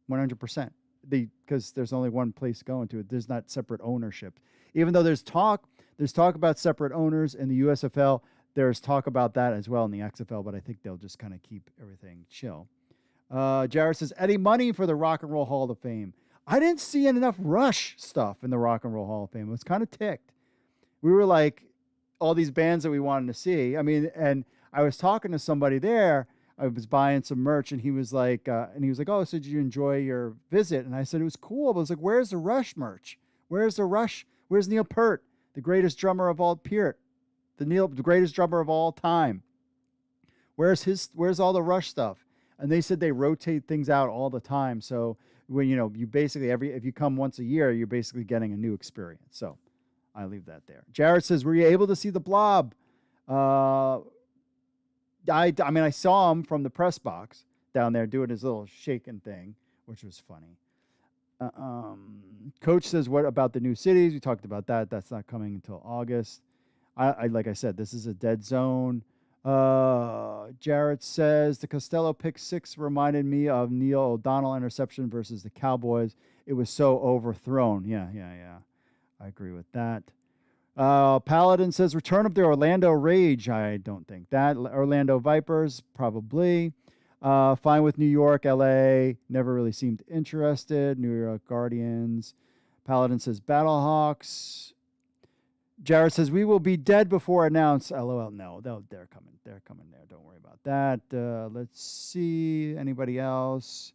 [SPEAKER 3] 100%. Because there's only one place going to it. There's not separate ownership. Even though there's talk about separate owners in the USFL, there's talk about that as well in the XFL, but I think they'll just kind of keep everything chill. Jared says, Eddie Money for the Rock and Roll Hall of Fame. I didn't see enough Rush stuff in the Rock and Roll Hall of Fame. I was kind of ticked. We were like, all these bands that we wanted to see. I mean, and I was talking to somebody there. I was buying some merch, and he was like, oh, so did you enjoy your visit? And I said, it was cool. But I was like, where's the Rush merch? Where's the Rush? Where's Neil Peart, the greatest drummer of all Peart? The greatest drummer of all time. Where's all the Rush stuff? And they said they rotate things out all the time. So when you basically if you come once a year, you're basically getting a new experience. So I leave that there. Jared says, were you able to see the Blob? I mean, I saw him from the press box down there doing his little shaking thing, which was funny. Coach says, what about the new cities? We talked about that. That's not coming until August. I like I said, this is a dead zone. Jarrett says the Costello pick 6 reminded me of Neil O'Donnell interception versus the Cowboys. It was so overthrown. Yeah. I agree with that. Paladin says return of the Orlando Rage. I don't think that. Orlando Vipers, probably. Fine with New York, LA. Never really seemed interested. New York Guardians. Paladin says Battlehawks. Jared says, we will be dead before announced. LOL. No, they're coming. They're coming there. Don't worry about that. Let's see. Anybody else?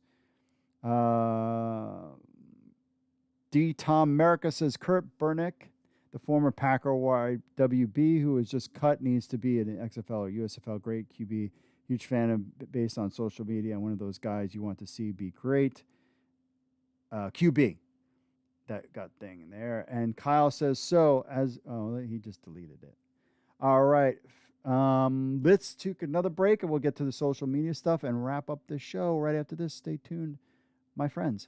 [SPEAKER 3] D. Tom America says, Kurt Burnick, the former Packer wide WB, who was just cut, needs to be an XFL or USFL great QB. Huge fan of based on social media. One of those guys you want to see be great. QB. That got thing in there. And Kyle says, he just deleted it. All right. Let's take another break and we'll get to the social media stuff and wrap up the show right after this. Stay tuned, my friends.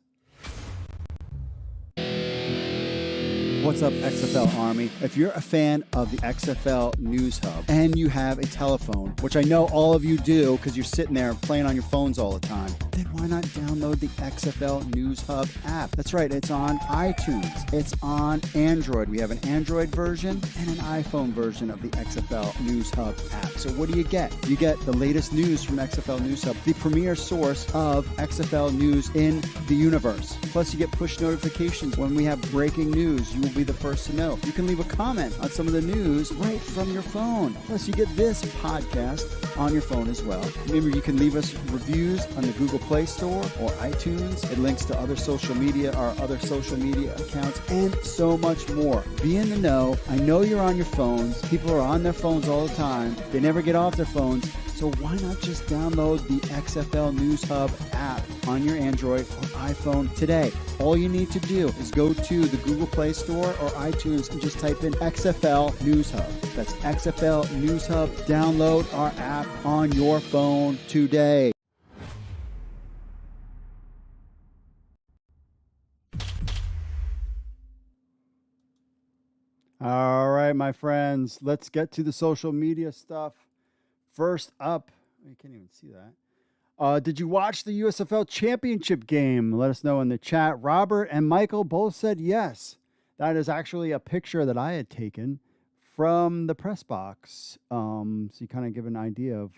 [SPEAKER 3] What's up, XFL Army? If you're a fan of the XFL News Hub and you have a telephone, which I know all of you do because you're sitting there playing on your phones all the time, then why not download the XFL News Hub app? That's right, it's on iTunes. It's on Android. We have an Android version and an iPhone version of the XFL News Hub app. So what do you get? You get the latest news from XFL News Hub, the premier source of XFL news in the universe. Plus, you get push notifications when we have breaking news. You will be the first to know. You can leave a comment on some of the news right from your phone. Plus, you get this podcast on your phone as well. Remember, you can leave us reviews on the Google Play Store or iTunes. It links to other social media, our other social media accounts, and so much more. Be in the know. I know you're on your phones. People are on their phones all the time. They never get off their phones. So why not just download the XFL News Hub app on your Android or iPhone today? All you need to do is go to the Google Play Store or iTunes and just type in XFL News Hub. That's XFL News Hub. Download our app on your phone today. All right, my friends, let's get to the social media stuff. First up, you can't even see that. Did you watch the USFL championship game? Let us know in the chat. Robert and Michael both said yes. That is actually a picture that I had taken from the press box. So you kind of give an idea of,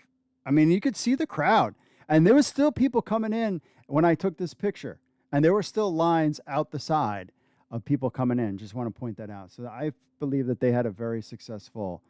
[SPEAKER 3] I mean, you could see the crowd. And there was still people coming in when I took this picture. And there were still lines out the side of people coming in. Just want to point that out. So I believe that they had a very successful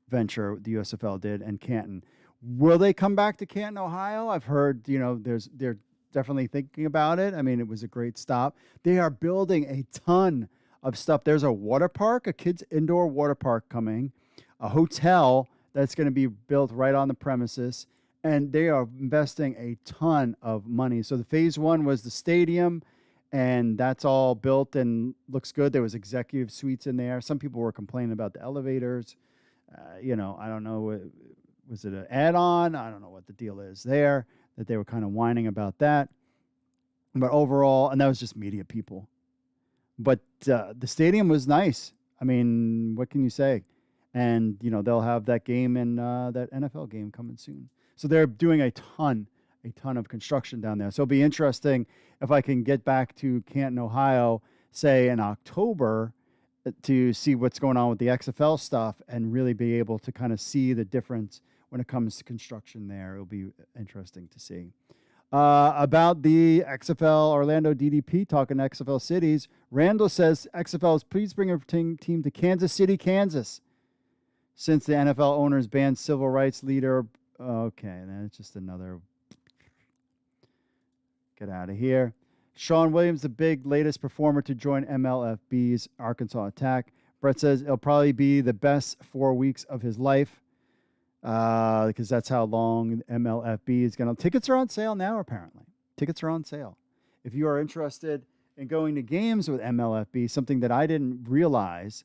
[SPEAKER 3] venture, the USFL did, and Canton. Will they come back to Canton, Ohio? I've heard, they're definitely thinking about it. I mean, it was a great stop. They are building a ton of stuff. There's a water park, a kids' indoor water park coming, a hotel that's going to be built right on the premises, and they are investing a ton of money. So the phase one was the stadium, and that's all built and looks good. There was executive suites in there. Some people were complaining about the elevators. I don't know. Was it an add-on? I don't know what the deal is there, that they were kind of whining about that. But overall, and that was just media people. But the stadium was nice. I mean, what can you say? And, they'll have that game and that NFL game coming soon. So they're doing a ton of construction down there. So it'll be interesting if I can get back to Canton, Ohio, say in October, to see what's going on with the XFL stuff and really be able to kind of see the difference when it comes to construction there. It'll be interesting to see. About the XFL Orlando DDP, talking XFL cities, Randall says, XFLs, please bring a team to Kansas City, Kansas. Since the NFL owners banned civil rights leader. Okay, that's just another. Get out of here. Sean Williams, the big latest performer to join MLFB's Arkansas Attack. Brett says it'll probably be the best 4 weeks of his life because that's how long MLFB is going to. Tickets are on sale now, apparently. Tickets are on sale. If you are interested in going to games with MLFB, something that I didn't realize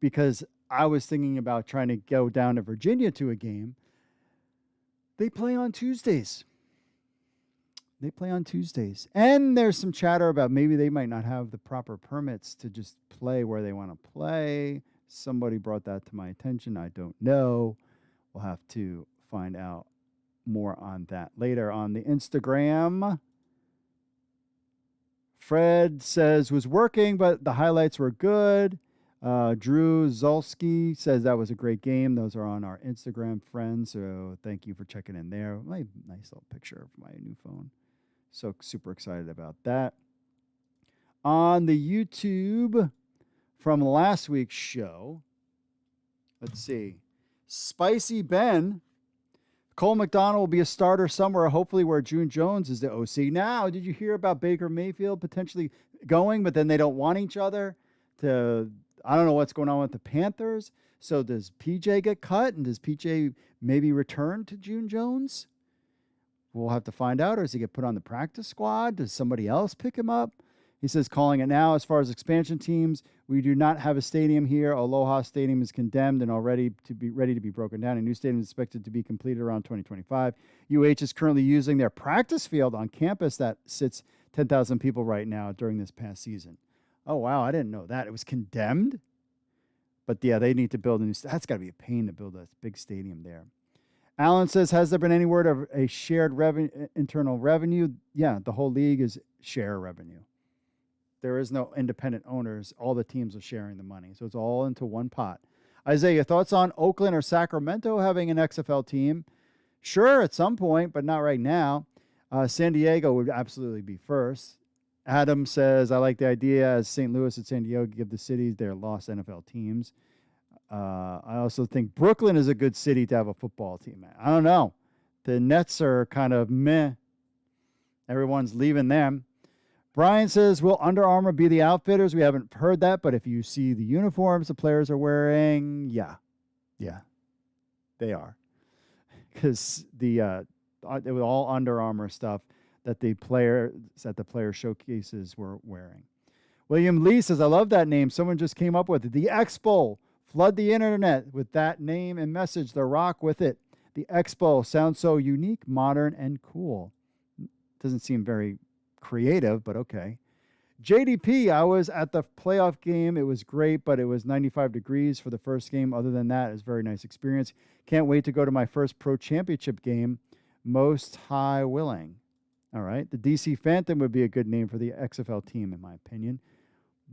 [SPEAKER 3] because I was thinking about trying to go down to Virginia to a game, they play on Tuesdays. And there's some chatter about maybe they might not have the proper permits to just play where they want to play. Somebody brought that to my attention. I don't know. We'll have to find out more on that later on the Instagram. Fred says was working, but the highlights were good. Drew Zolski says that was a great game. Those are on our Instagram, friends. So thank you for checking in there. My nice little picture of my new phone. So super excited about that. On the YouTube from last week's show, let's see. Spicy Ben. Cole McDonald will be a starter somewhere, hopefully where June Jones is the OC. Now, did you hear about Baker Mayfield potentially going, but then they don't want each other to... I don't know what's going on with the Panthers. So does PJ get cut? And does PJ maybe return to June Jones? We'll have to find out. Or does he get put on the practice squad? Does somebody else pick him up? He says, calling it now. As far as expansion teams, we do not have a stadium here. Aloha Stadium is condemned and already ready to be broken down. A new stadium is expected to be completed around 2025. UH is currently using their practice field on campus that sits 10,000 people right now during this past season. Oh, wow, I didn't know that. It was condemned? But, yeah, they need to build a new... That's got to be a pain to build a big stadium there. Alan says, has there been any word of a shared internal revenue? Yeah, the whole league is share revenue. There is no independent owners. All the teams are sharing the money. So it's all into one pot. Isaiah, thoughts on Oakland or Sacramento having an XFL team? Sure, at some point, but not right now. San Diego would absolutely be first. Adam says, I like the idea as St. Louis and San Diego give the cities their lost NFL teams. I also think Brooklyn is a good city to have a football team at. I don't know. The Nets are kind of meh. Everyone's leaving them. Brian says, will Under Armour be the outfitters? We haven't heard that, but if you see the uniforms the players are wearing, yeah, they are. Because it was all Under Armour stuff that the player showcases were wearing. William Lee says, I love that name. Someone just came up with it. The Expo. Flood the internet with that name and message. The Rock with it. The Expo sounds so unique, modern, and cool. Doesn't seem very creative, but okay. JDP, I was at the playoff game. It was great, but it was 95 degrees for the first game. Other than that, it was a very nice experience. Can't wait to go to my first pro championship game. Most High Willing. All right. The DC Phantom would be a good name for the XFL team, in my opinion.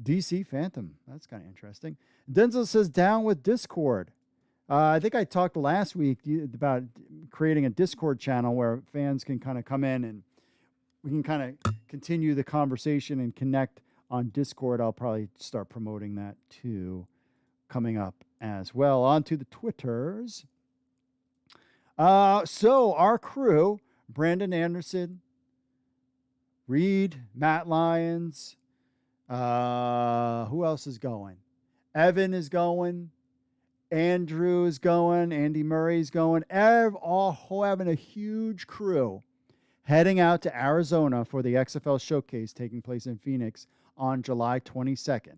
[SPEAKER 3] DC Phantom. That's kind of interesting. Denzel says down with Discord. I think I talked last week about creating a Discord channel where fans can kind of come in and we can kind of continue the conversation and connect on Discord. I'll probably start promoting that too coming up as well. On to the Twitters. So our crew, Brandon Anderson, Reed, Matt Lyons, who else is going? Evan is going. Andrew is going. Andy Murray's going. All having a huge crew heading out to Arizona for the XFL Showcase taking place in Phoenix on July 22nd.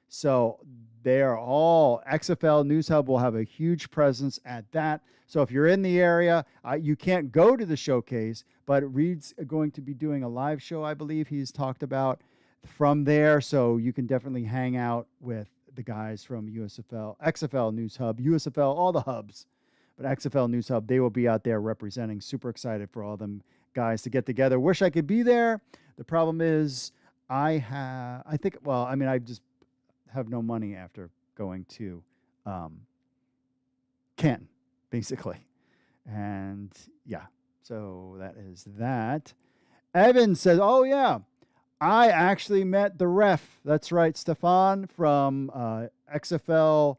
[SPEAKER 3] So they are all, XFL News Hub will have a huge presence at that. So if you're in the area, you can't go to the showcase, but Reed's going to be doing a live show, I believe he's talked about from there. So you can definitely hang out with the guys from USFL, XFL News Hub, USFL, all the hubs. But XFL News Hub, they will be out there representing. Super excited for all them guys to get together. Wish I could be there. The problem is I just have no money after going to Canton, basically. And yeah, so that is that. Evan says, oh yeah, I actually met the ref. That's right, Stefan from XFL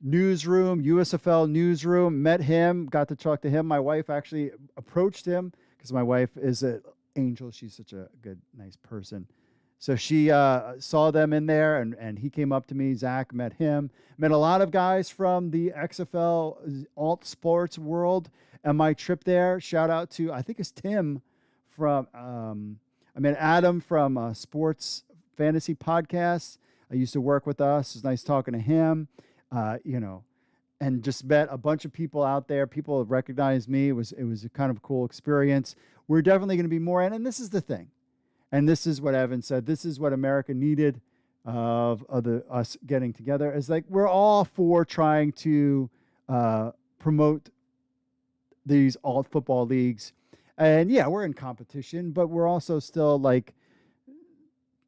[SPEAKER 3] Newsroom, USFL Newsroom. Met him, got to talk to him. My wife actually approached him because my wife is an angel. She's such a good, nice person. So she saw them in there, and he came up to me. Zach met him. Met a lot of guys from the XFL alt sports world. And my trip there, shout out to, I think it's Tim from, I met Adam from Sports Fantasy Podcasts. I used to work with us. It's nice talking to him, and just met a bunch of people out there. People have recognized me. It was a kind of cool experience. We're definitely going to be more in, and this is the thing. And this is what Evan said. This is what America needed of us getting together. It's like we're all for trying to promote these alt football leagues. And yeah, we're in competition, but we're also still like,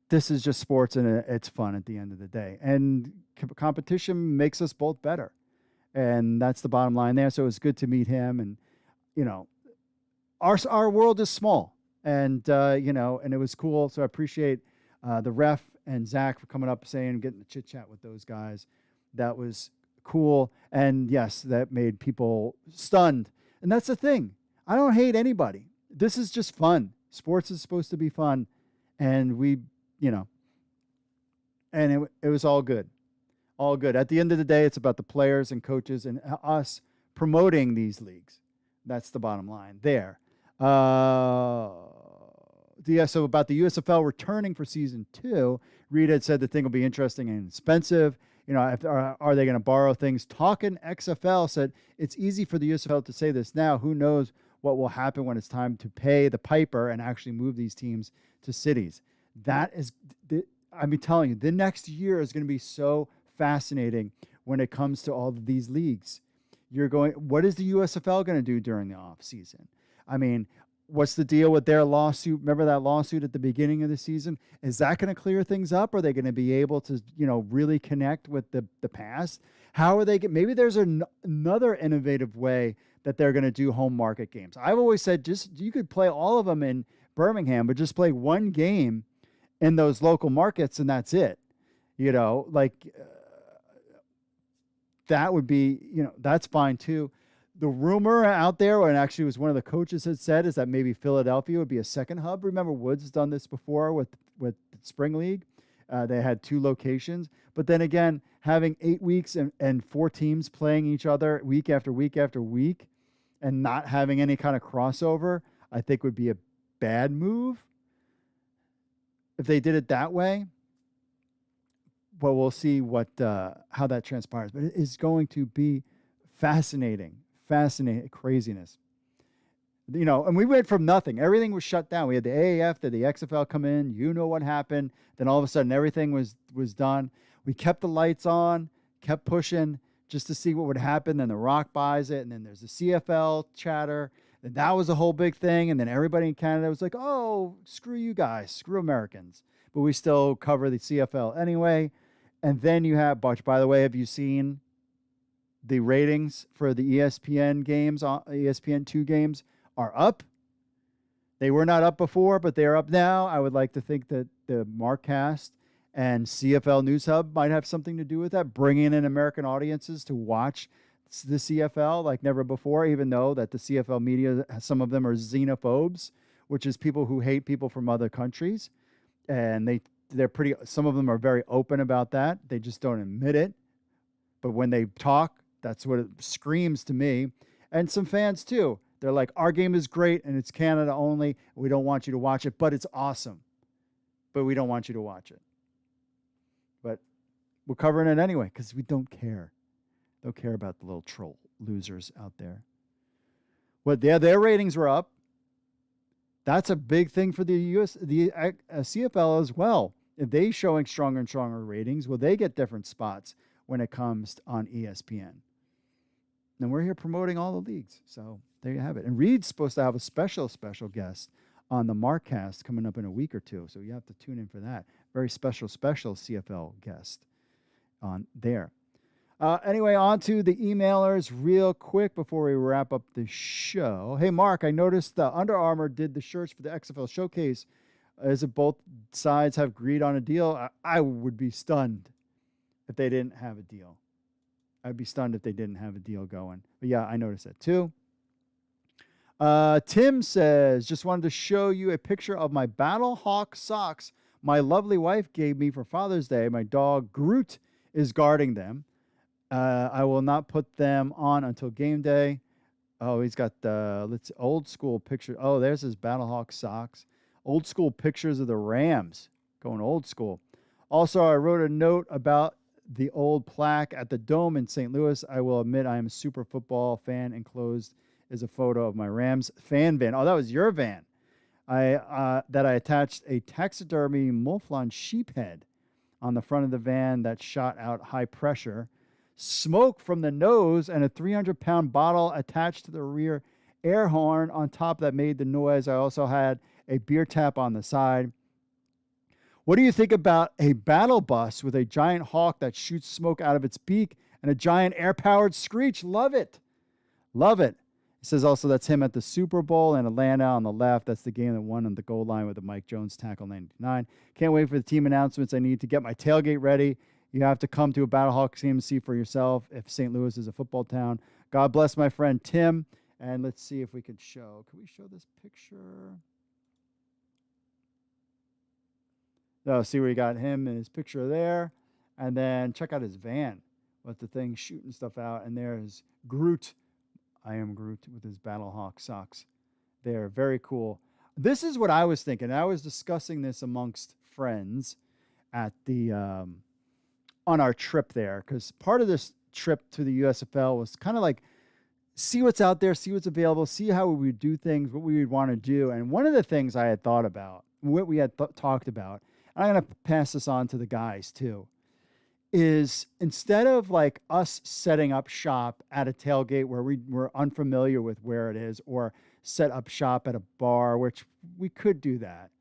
[SPEAKER 3] this is just sports and it's fun at the end of the day. And competition makes us both better. And that's the bottom line there. So it's good to meet him. And, our world is small. And, and it was cool. So I appreciate the ref and Zach for coming up saying, getting the chit chat with those guys. That was cool. And yes, that made people stunned. And that's the thing. I don't hate anybody. This is just fun. Sports is supposed to be fun. And we, and it was all good. All good. At the end of the day, it's about the players and coaches and us promoting these leagues. That's the bottom line there. So about the USFL returning for season 2, Reed had said the thing will be interesting and expensive. Are they going to borrow things? Talking XFL said it's easy for the USFL to say this now. Who knows what will happen when it's time to pay the piper and actually move these teams to cities? That is, I'm telling you, the next year is going to be so fascinating when it comes to all of these leagues. What is the USFL going to do during the off season? I mean, what's the deal with their lawsuit? Remember that lawsuit at the beginning of the season? Is that going to clear things up? Are they going to be able to, really connect with the past? How are they? Maybe there's another innovative way that they're going to do home market games. I've always said you could play all of them in Birmingham, but just play one game in those local markets, and that's it. That would be, that's fine too. The rumor out there, and actually was one of the coaches had said, is that maybe Philadelphia would be a second hub. Remember, Woods has done this before with the Spring League. They had 2 locations. But then again, having 8 weeks and 4 teams playing each other week after week after week and not having any kind of crossover, I think would be a bad move if they did it that way. But we'll see how that transpires. But it is going to be fascinating craziness. And we went from nothing. Everything was shut down. We had the AAF, the XFL come in. What happened. Then all of a sudden, everything was done. We kept the lights on, kept pushing just to see what would happen. Then The Rock buys it, and then there's the CFL chatter. And that was a whole big thing. And then everybody in Canada was like, oh, screw you guys, screw Americans. But we still cover the CFL anyway. And then you have, by the way, have you seen the ratings for the ESPN games, ESPN2 games are up? They were not up before, but they are up now. I would like to think that the Markcast and CFL News Hub might have something to do with that, bringing in American audiences to watch the CFL like never before, even though that the CFL media, some of them are xenophobes, which is people who hate people from other countries. And they're pretty, some of them are very open about that. They just don't admit it. But when they talk, that's what it screams to me. And some fans too. They're like, our game is great and it's Canada only. We don't want you to watch it, but it's awesome. But we don't want you to watch it. But we're covering it anyway because we don't care. Don't care about the little troll losers out there. But their ratings were up. That's a big thing for the CFL as well. If they showing stronger and stronger ratings, will they get different spots when it comes on ESPN? And we're here promoting all the leagues. So there you have it. And Reed's supposed to have a special guest on the Markcast coming up in a week or two. So you have to tune in for that. Very special CFL guest on there. Anyway, on to the emailers real quick before we wrap up the show. Hey, Mark, I noticed Under Armour did the shirts for the XFL Showcase. Is it both sides have agreed on a deal? I would be stunned if they didn't have a deal. I'd be stunned if they didn't have a deal going. But yeah, I noticed that too. Tim says, just wanted to show you a picture of my Battle Hawk socks my lovely wife gave me for Father's Day. My dog Groot is guarding them. I will not put them on until game day. Oh, he's got the old school picture. Oh, there's his Battle Hawk socks. Old school pictures of the Rams. Going old school. Also, I wrote a note about the old plaque at the Dome in St. Louis. I will admit I am a super football fan. Enclosed is a photo of my Rams fan van. Oh, that was your van. I attached a taxidermy Mouflon sheep head on the front of the van that shot out high pressure. Smoke from the nose and a 300-pound bottle attached to the rear air horn on top that made the noise. I also had a beer tap on the side. What do you think about a battle bus with a giant hawk that shoots smoke out of its beak and a giant air-powered screech? Love it. Love it. It says also that's him at the Super Bowl in Atlanta on the left. That's the game that won on the goal line with the Mike Jones tackle 99. Can't wait for the team announcements. I need to get my tailgate ready. You have to come to a Battlehawks game and see for yourself if St. Louis is a football town. God bless my friend Tim. And let's see if we can show. Can we show this picture? No, see where you got him and his picture there. And then check out his van with the thing shooting stuff out. And there's Groot. I am Groot with his Battlehawk socks. They're very cool. This is what I was thinking. I was discussing this amongst friends at the on our trip there, because part of this trip to the USFL was kind of like see what's out there, see what's available, see how we would do things, what we would want to do. And one of the things I had thought about, what we had talked about, and I'm going to pass this on to the guys too, is instead of like us setting up shop at a tailgate where we're unfamiliar with where it is, or set up shop at a bar, which we could do that.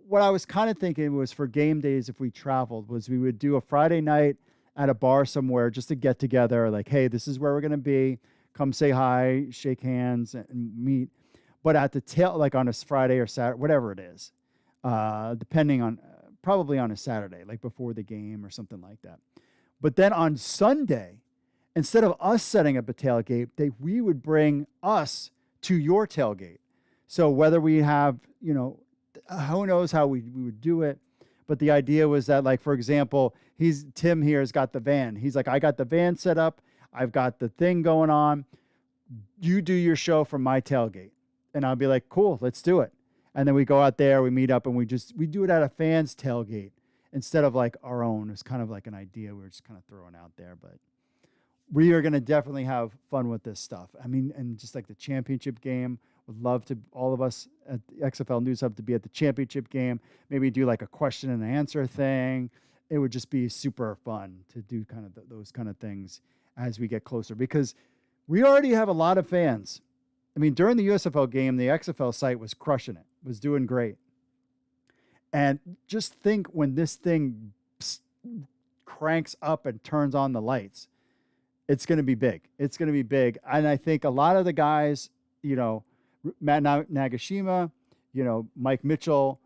[SPEAKER 3] What I was kind of thinking was for game days, if we traveled, was we would do a Friday night at a bar somewhere just to get together. Like, hey, this is where we're going to be. Come say hi, shake hands, and meet. But at the tail, like on a Friday or Saturday, whatever it is, depending on, probably on a Saturday, like before the game or something like that. But then on Sunday, instead of us setting up a tailgate, we would bring us to your tailgate. So whether we have, who knows how we would do it. But the idea was that, like, for example, Tim here has got the van. He's like, I got the van set up. I've got the thing going on. You do your show from my tailgate. And I'll be like, cool, let's do it. And then we go out there, we meet up, and we do it at a fan's tailgate instead of like our own. It's kind of like an idea we were just kind of throwing out there. But we are going to definitely have fun with this stuff. I mean, and just like the championship game, would love to, all of us at the XFL News Hub, to be at the championship game, maybe do like a question and answer thing. It would just be super fun to do kind of those kind of things as we get closer, because we already have a lot of fans I mean, during the USFL game, the XFL site was crushing it, was doing great. And just think when this thing cranks up and turns on the lights, it's going to be big. It's going to be big. And I think a lot of the guys, you know, Matt Nagashima, you know, Mike Mitchell,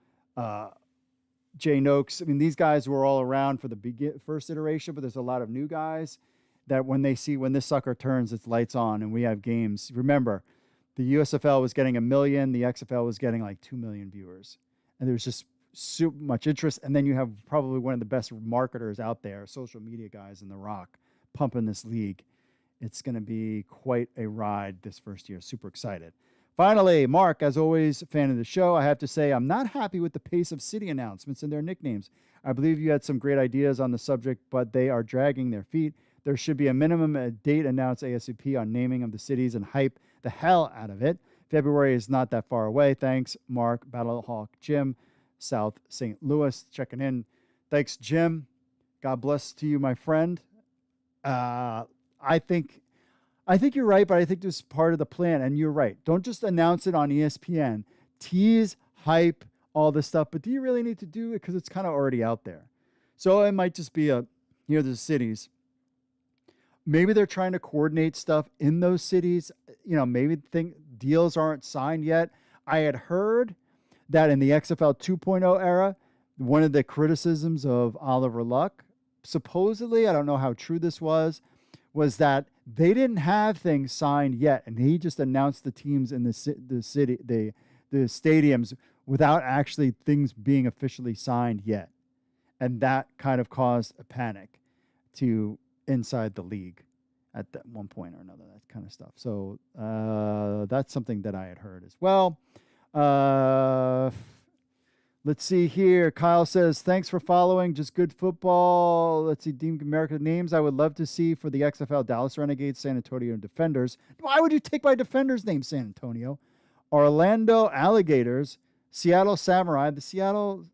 [SPEAKER 3] Jay Noakes. I mean, these guys were all around for the first iteration, but there's a lot of new guys that when they see when this sucker turns, it's lights on and we have games. Remember, the USFL was getting 1 million. The XFL was getting like 2 million viewers. And there's just so much interest. And then you have probably one of the best marketers out there, social media guys in The Rock, pumping this league. It's going to be quite a ride this first year. Super excited. Finally, Mark, as always, fan of the show, I have to say I'm not happy with the pace of city announcements and their nicknames. I believe you had some great ideas on the subject, but they are dragging their feet. There should be a minimum date announced ASAP on naming of the cities and hype the hell out of it. February is not that far away. Thanks, Mark. Battlehawk Jim, South St. Louis, checking in. Thanks, Jim. God bless to you, my friend. I think you're right, but I think this is part of the plan, and you're right. Don't just announce it on ESPN. Tease, hype, all this stuff, but do you really need to do it? Because it's kind of already out there. So it might just be the cities. Maybe they're trying to coordinate stuff in those cities. You know, maybe deals aren't signed yet. I had heard that in the XFL 2.0 era, one of the criticisms of Oliver Luck, supposedly, I don't know how true this was that they didn't have things signed yet, and he just announced the teams in the city, the stadiums, without actually things being officially signed yet, and that kind of caused a panic to inside the league at that one point or another, that kind of stuff. So that's something that I had heard as well. Let's see here. Kyle says, thanks for following. Just good football. Let's see. Deemed American names I would love to see for the XFL: Dallas Renegades, San Antonio Defenders. Why would you take my Defenders name, San Antonio? Orlando Alligators, Seattle Samurai. The Seattle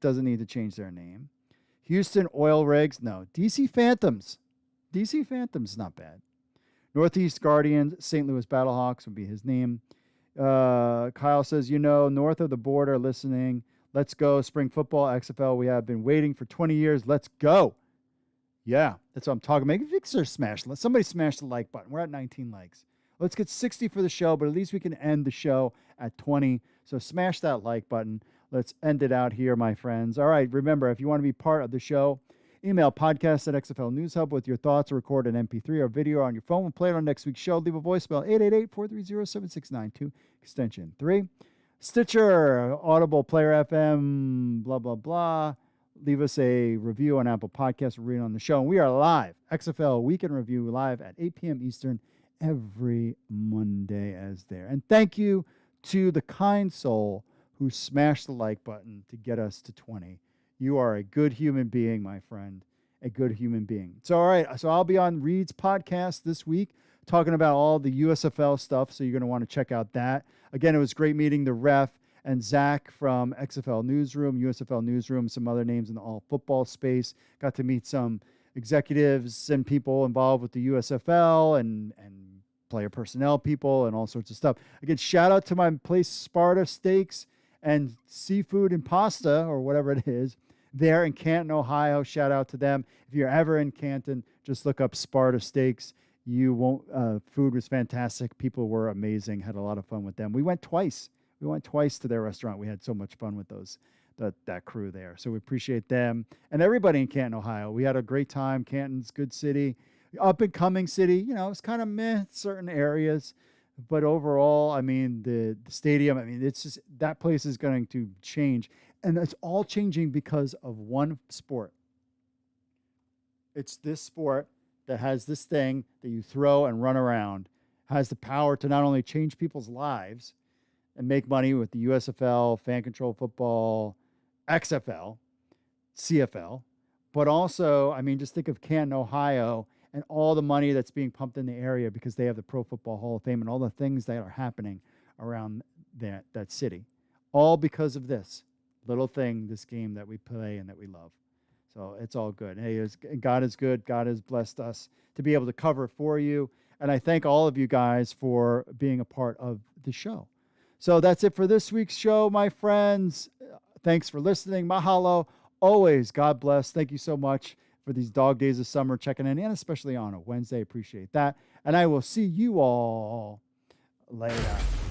[SPEAKER 3] doesn't need to change their name. Houston Oil Rigs. No. DC Phantoms. DC Phantoms, not bad. Northeast Guardians, St. Louis Battlehawks would be his name. Kyle says, north of the border, listening. Let's go. Spring football, XFL. We have been waiting for 20 years. Let's go. Yeah, that's what I'm talking about. Make sure smash. Somebody smash the like button. We're at 19 likes. Let's get 60 for the show, but at least we can end the show at 20. So smash that like button. Let's end it out here, my friends. All right, remember, if you want to be part of the show, email podcast@XFL News Hub with your thoughts, or record an MP3 or video on your phone. We'll play it on next week's show. Leave a voicemail, 888-430-7692, extension 3. Stitcher, Audible, Player FM, blah, blah, blah. Leave us a review on Apple Podcasts. We're reading on the show. And we are live, XFL Weekend Review, live at 8 p.m. Eastern every Monday as there. And thank you to the kind soul who smashed the like button to get us to 20. You are a good human being, my friend, a good human being. So, all right, so I'll be on Reed's podcast this week talking about all the USFL stuff, so you're going to want to check out that. Again, it was great meeting the ref and Zach from XFL Newsroom, USFL Newsroom, some other names in the all football space. Got to meet some executives and people involved with the USFL and player personnel people and all sorts of stuff. Again, shout out to my place, Sparta Steaks and Seafood and Pasta, or whatever it is, there in Canton, Ohio. Shout out to them. If you're ever in Canton, just look up Sparta Steaks. You won't. Food was fantastic. People were amazing. Had a lot of fun with them. We went twice. We went twice to their restaurant. We had so much fun with that crew there. So we appreciate them and everybody in Canton, Ohio. We had a great time. Canton's good city, up and coming city. It's kind of meh certain areas, but overall, I mean, the stadium. I mean, it's just that place is going to change. And it's all changing because of one sport. It's this sport that has this thing that you throw and run around, has the power to not only change people's lives and make money with the USFL, fan control football, XFL, CFL, but also, I mean, just think of Canton, Ohio, and all the money that's being pumped in the area because they have the Pro Football Hall of Fame and all the things that are happening around that city. All because of this little thing, this game that we play and that we love. So it's all good. Hey, God is good. God has blessed us to be able to cover for you. And I thank all of you guys for being a part of the show. So that's it for this week's show, my friends. Thanks for listening. Mahalo. Always, God bless. Thank you so much for these dog days of summer checking in, and especially on a Wednesday. Appreciate that. And I will see you all later.